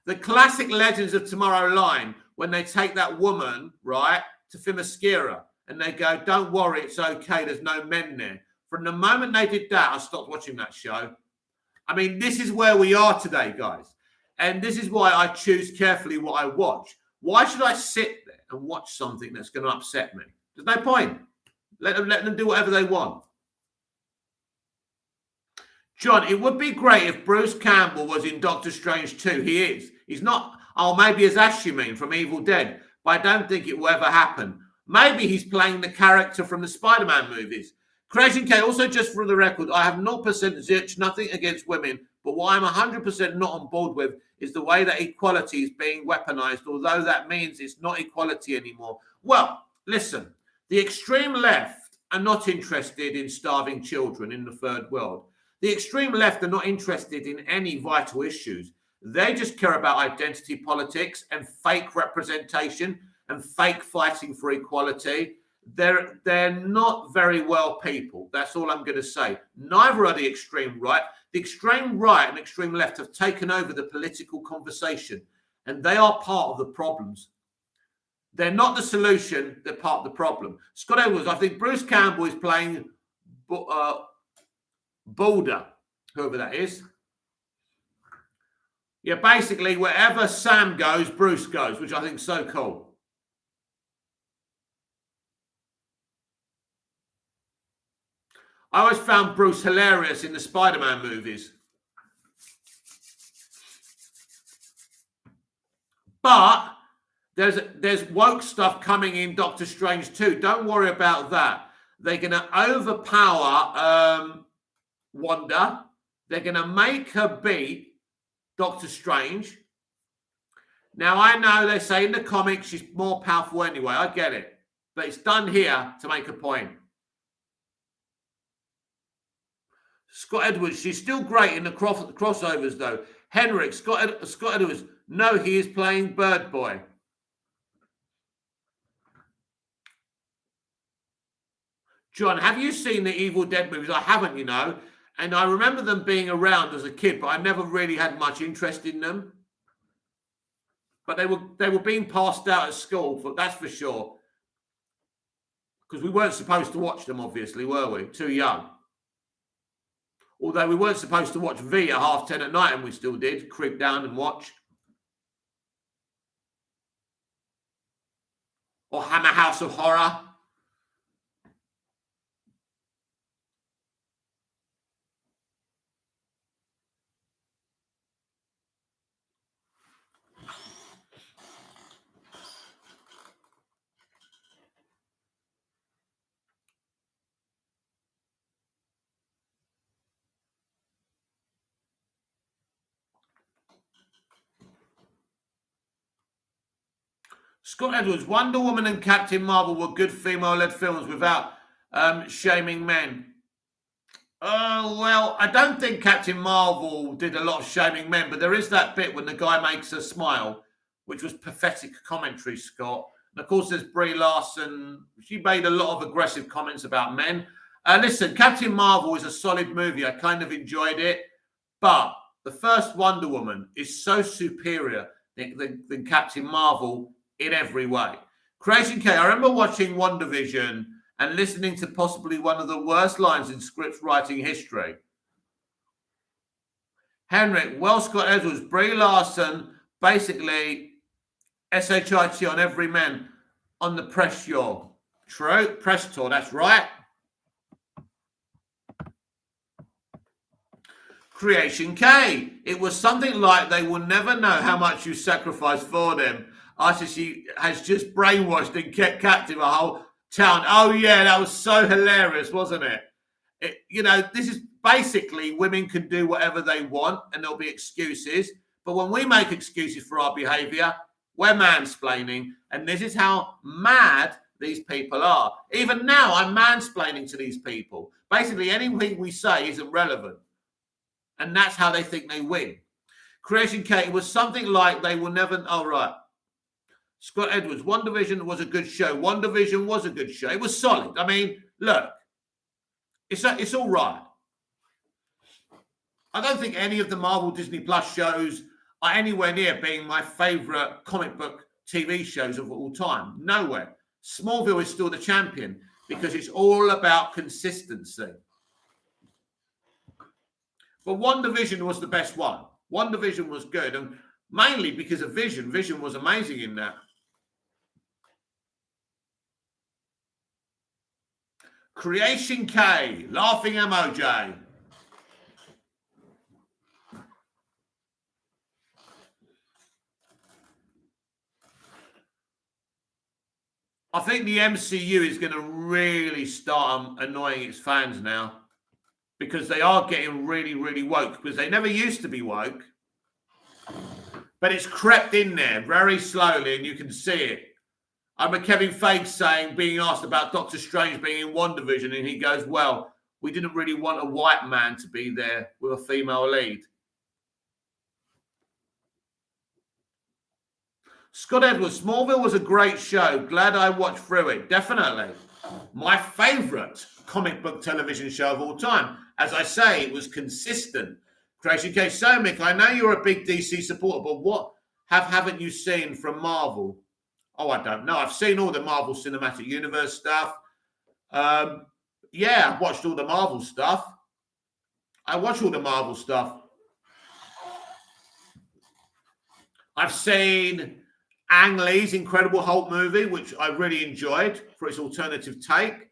The classic Legends of Tomorrow line, when they take that woman, right, to Themyscira, and they go, don't worry, it's okay, there's no men there. From the moment they did that, I stopped watching that show. I mean, this is where we are today, guys. And this is why I choose carefully what I watch. Why should I sit there and watch something that's going to upset me? There's no point. Let them do whatever they want. John, it would be great if Bruce Campbell was in Doctor Strange 2. He is. He's not. Oh, maybe as Ash, you mean, from Evil Dead. But I don't think it will ever happen. Maybe he's playing the character from the Spider-Man movies. Creation K, also just for the record, I have 0% zilch, nothing against women, but what I'm 100% not on board with is the way that equality is being weaponized, although that means it's not equality anymore. Well, listen, the extreme left are not interested in starving children in the third world. The extreme left are not interested in any vital issues. They just care about identity politics and fake representation and fake fighting for equality. They're not very well people. That's all I'm going to say. Neither are the extreme right. The extreme right and extreme left have taken over the political conversation, and they are part of the problems. They're not the solution. They're part of the problem. Scott Edwards, I think Bruce Campbell is playing Balder, whoever that is. Yeah, basically, wherever Sam goes, Bruce goes, which I think is so cool. I always found Bruce hilarious in the Spider-Man movies. But there's woke stuff coming in Doctor Strange too. Don't worry about that. They're going to overpower Wanda. They're going to make her beat Doctor Strange. Now, I know they say in the comics she's more powerful anyway. I get it. But it's done here to make a point. Scott Edwards, she's still great in the crossovers, though. Henrik, Scott Edwards, no, he is playing Bird Boy. John, have you seen the Evil Dead movies? I haven't, you know. And I remember them being around as a kid, but I never really had much interest in them. But they were being passed out at school, that's for sure. Because we weren't supposed to watch them, obviously, were we? Too young. Although we weren't supposed to watch V at 10:30 at night, and we still did, creep down and watch. Or Hammer House of Horror. Scott Edwards, Wonder Woman and Captain Marvel were good female-led films without shaming men. Well, I don't think Captain Marvel did a lot of shaming men, but there is that bit when the guy makes her smile, which was pathetic commentary, Scott. And of course, there's Brie Larson. She made a lot of aggressive comments about men. Listen, Captain Marvel is a solid movie. I kind of enjoyed it. But the first Wonder Woman is so superior than Captain Marvel in every way. Creation K, I remember watching WandaVision and listening to possibly one of the worst lines in script writing history. Henrik, well, Scott Edwards, Brie Larson, basically SHIT on every man on the press tour. True, press tour, that's right. Creation K, it was something like they will never know how much you sacrificed for them. She has just brainwashed and kept captive a whole town. Oh, yeah, that was so hilarious, wasn't it? This is basically women can do whatever they want and there'll be excuses. But when we make excuses for our behavior, we're mansplaining. And this is how mad these people are. Even now, I'm mansplaining to these people. Basically, anything we say isn't relevant. And that's how they think they win. Creation K was something like they will never. Oh, right. Scott Edwards, WandaVision was a good show. WandaVision was a good show. It was solid. I mean, look, it's all right. I don't think any of the Marvel Disney Plus shows are anywhere near being my favorite comic book TV shows of all time. Nowhere. Smallville is still the champion because it's all about consistency. But WandaVision was the best one. WandaVision was good, and mainly because of Vision. Vision was amazing in that. Creation K, laughing emoji. I think the MCU is going to really start annoying its fans now because they are getting really, really woke because they never used to be woke. But it's crept in there very slowly and you can see it. I remember Kevin Feige being asked about Doctor Strange being in WandaVision, and he goes, well, we didn't really want a white man to be there with a female lead. Scott Edwards, Smallville was a great show. Glad I watched through it. Definitely. My favourite comic book television show of all time. As I say, it was consistent. Creation K. So, Mick, I know you're a big DC supporter, but what haven't you seen from Marvel? Oh, I don't know. I've seen all the Marvel Cinematic Universe stuff. Yeah, I've watched all the Marvel stuff. I watch all the Marvel stuff. I've seen Ang Lee's Incredible Hulk movie, which I really enjoyed for its alternative take.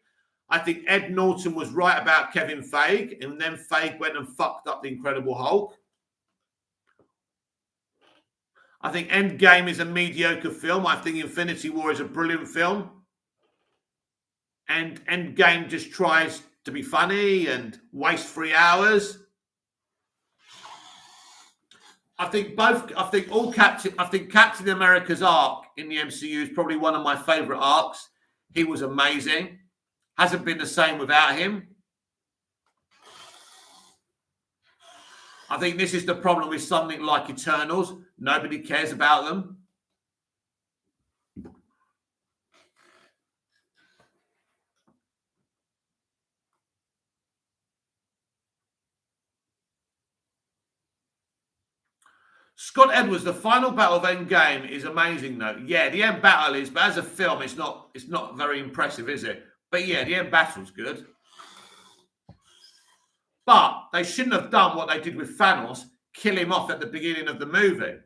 I think Ed Norton was right about Kevin Feige, and then Feige went and fucked up the Incredible Hulk. I think Endgame is a mediocre film. I think Infinity War is a brilliant film. And Endgame just tries to be funny and waste 3 hours. I think Captain America's arc in the MCU is probably one of my favorite arcs. He was amazing. Hasn't been the same without him. I think this is the problem with something like Eternals. Nobody cares about them. Scott Edwards, the final battle of Endgame is amazing, though. Yeah, the end battle is, but as a film, it's not very impressive, is it? But yeah, the end battle's good. But they shouldn't have done what they did with Thanos, kill him off at the beginning of the movie.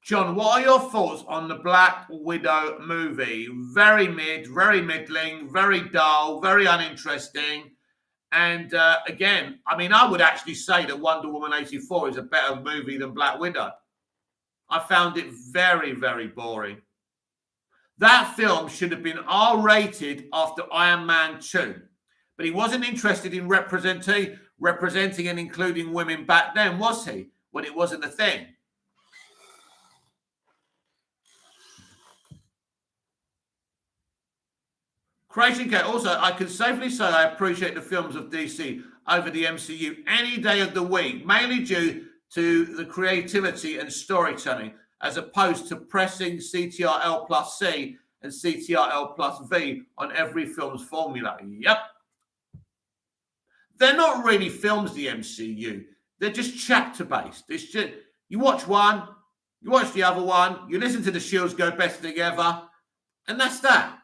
John, what are your thoughts on the Black Widow movie? Very middling, very dull, very uninteresting. And again, I mean, I would actually say that Wonder Woman 84 is a better movie than Black Widow. I found it very, very boring. That film should have been R-rated after Iron Man 2. But he wasn't interested in representing and including women back then, was he? When it wasn't a thing. Creation K. Also, I can safely say I appreciate the films of DC over the MCU any day of the week, mainly due to the creativity and storytelling, as opposed to pressing CTRL plus C and CTRL plus V on every film's formula. Yep. They're not really films, the MCU. They're just chapter-based. It's just, you watch one, you watch the other one, you listen to the shields go better together, and that's that.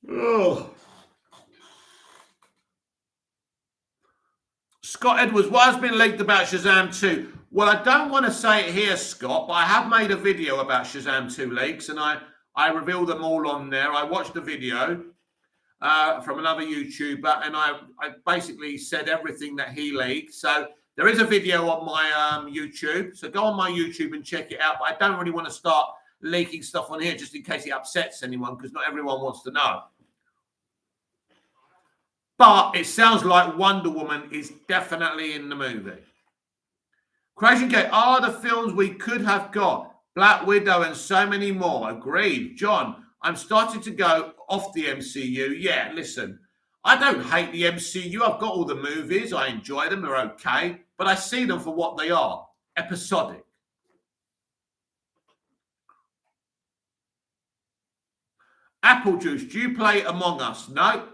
Oh. Scott Edwards, what has been leaked about Shazam 2? Well, I don't want to say it here, Scott, but I have made a video about Shazam 2 leaks, and I I reveal them all on there. I watched the video from another YouTuber, and I basically said everything that he leaked. So there is a video on my YouTube. So go on my YouTube and check it out. But I don't really want to start leaking stuff on here just in case it upsets anyone, because not everyone wants to know. But it sounds like Wonder Woman is definitely in the movie. Creation Gate are the films we could have got. Black Widow and so many more. Agreed. John, I'm starting to go off the MCU. Yeah, listen, I don't hate the MCU. I've got all the movies. I enjoy them. They're okay. But I see them for what they are. Episodic. Apple Juice, do you play Among Us? No.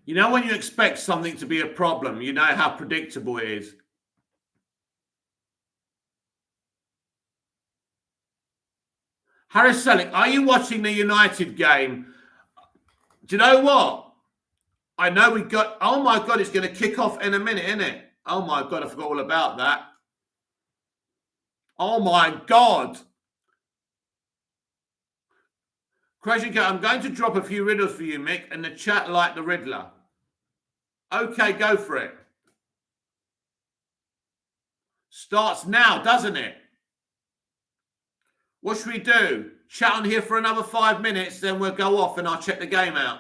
You know when you expect something to be a problem, you know how predictable it is. Harris Selick, are you watching the United game? Do you know what? I know we got... Oh, my God, it's going to kick off in a minute, isn't it? Oh, my God, I forgot all about that. Oh, my God. Question, I'm going to drop a few riddles for you, Mick, and the chat like the Riddler. Okay, go for it. Starts now, doesn't it? What should we do? Chat on here for another 5 minutes, then we'll go off and I'll check the game out.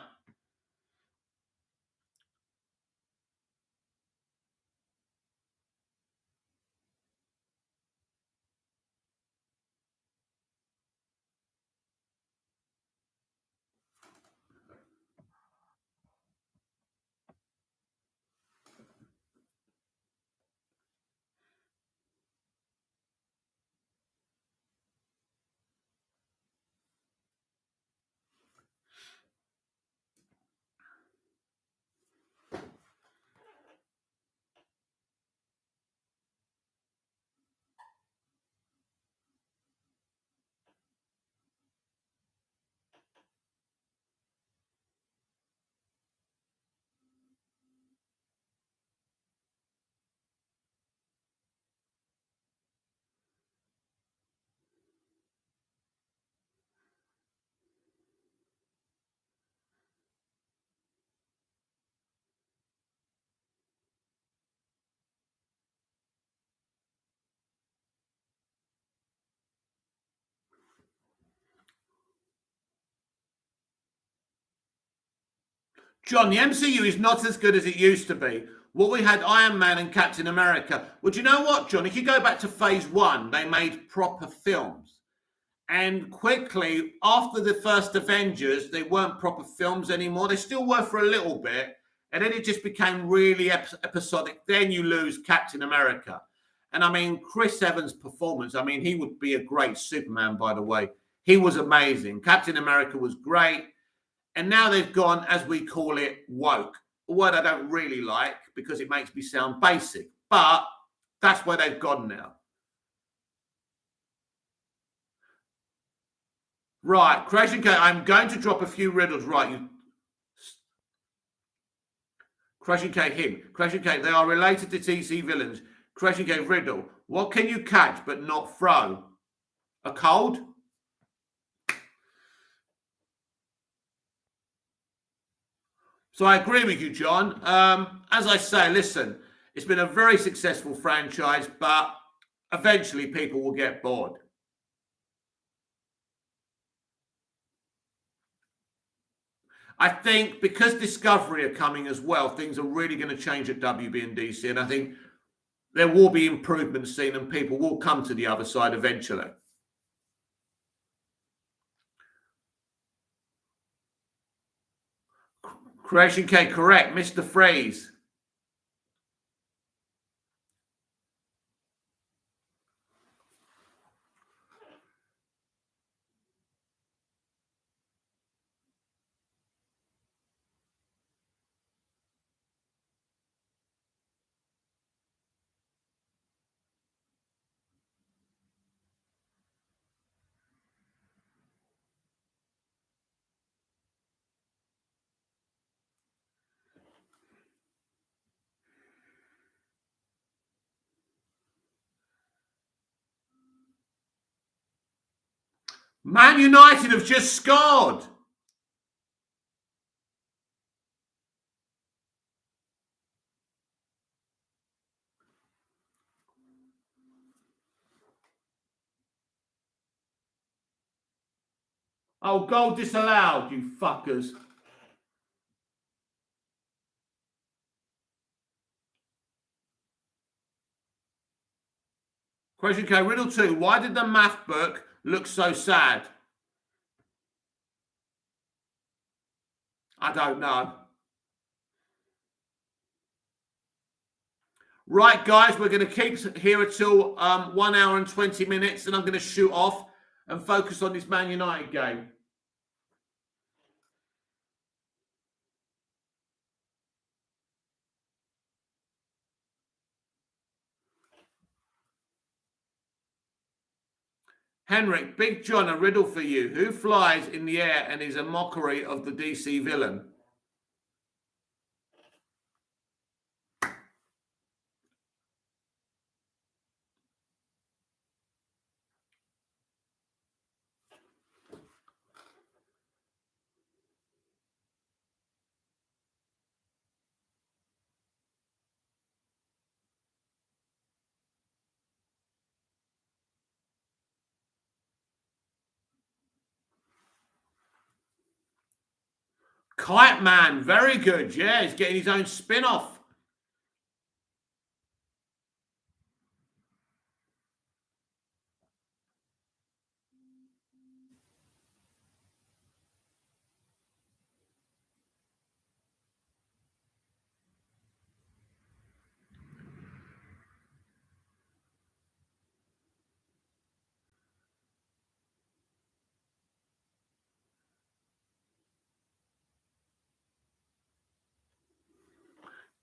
John, the MCU is not as good as it used to be. What we had Iron Man and Captain America. Well, do you know what, John? If you go back to phase 1, they made proper films. And quickly, after the first Avengers, they weren't proper films anymore. They still were for a little bit. And then it just became really episodic. Then you lose Captain America. And I mean, Chris Evans' performance, I mean, he would be a great Superman, by the way. He was amazing. Captain America was great. And now they've gone, as we call it, woke. A word I don't really like because it makes me sound basic. But that's where they've gone now. Right, Creation K, I'm going to drop a few riddles. Right, Creation K, him. Creation K, they are related to DC villains. Creation K, riddle. What can you catch but not throw? A cold? So I agree with you, John. As I say, listen, it's been a very successful franchise, but eventually people will get bored. I think because Discovery are coming as well, things are really going to change at WB and DC, and I think there will be improvements seen and people will come to the other side eventually. Creation K, correct. Mr. Freeze. Man United have just scored. Oh, goal disallowed, you fuckers. Question K, riddle 2. Why did the math book look so sad? I don't know. Right, guys, we're going to keep here until 1 hour and 20 minutes, and I'm going to shoot off and focus on this Man United game. Henrik, Big John, a riddle for you. Who flies in the air and is a mockery of the DC villain? Kite Man, very good. Yeah, he's getting his own spin-off.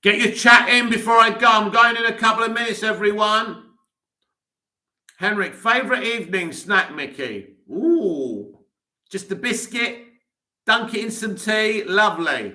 Get your chat in before I go. I'm going in a couple of minutes, everyone. Henrik, favourite evening snack, Mickey? Ooh, just a biscuit, dunk it in some tea. Lovely.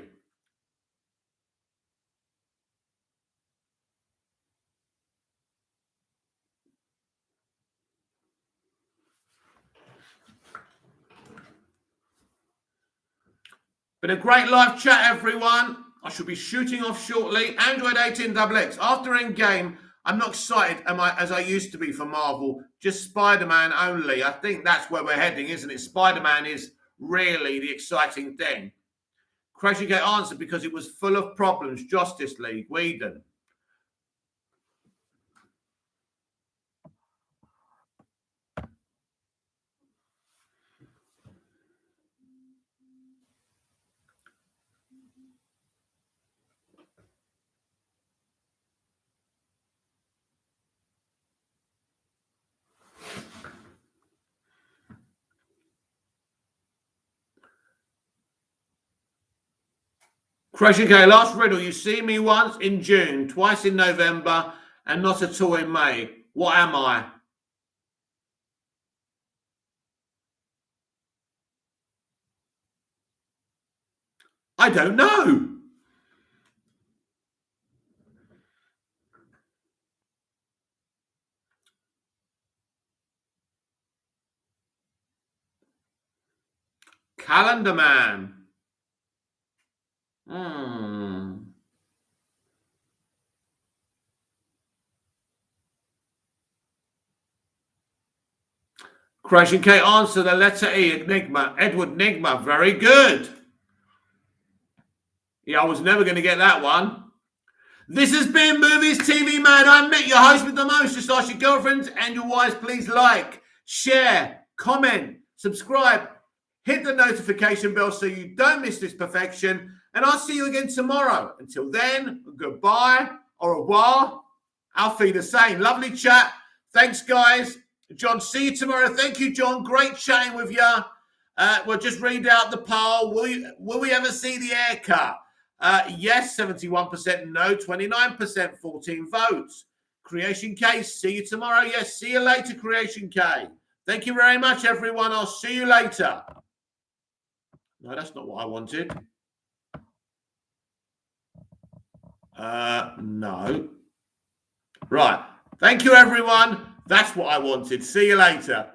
Been a great live chat, everyone. I shall be shooting off shortly. Android 18XX. After Endgame, I'm not excited as I used to be for Marvel. Just Spider-Man only. I think that's where we're heading, isn't it? Spider-Man is really the exciting thing. Crazy Gate answered because it was full of problems. Justice League, Whedon. Crazy K, last riddle. You see me once in June, twice in November, and not at all in May. What am I? I don't know. Calendar Man. Crazy K answer the letter E, Enigma. Edward Nigma. Very good. Yeah, I was never going to get that one. This has been Movies TV Man. I'm Mick, your host with the most. Just ask your girlfriends and your wives, please like, share, comment, subscribe, hit the notification bell so you don't miss this perfection. And I'll see you again tomorrow. Until then, goodbye, au revoir. Auf Wiedersehen. Lovely chat. Thanks, guys. John, see you tomorrow. Thank you, John. Great chatting with you. We'll just read out the poll. Will we ever see the haircut? Yes, 71%. No, 29%. 14 votes. Creation K, see you tomorrow. Yes, see you later, Creation K. Thank you very much, everyone. I'll see you later. No, that's not what I wanted. No. Right. Thank you, everyone. That's what I wanted. See you later.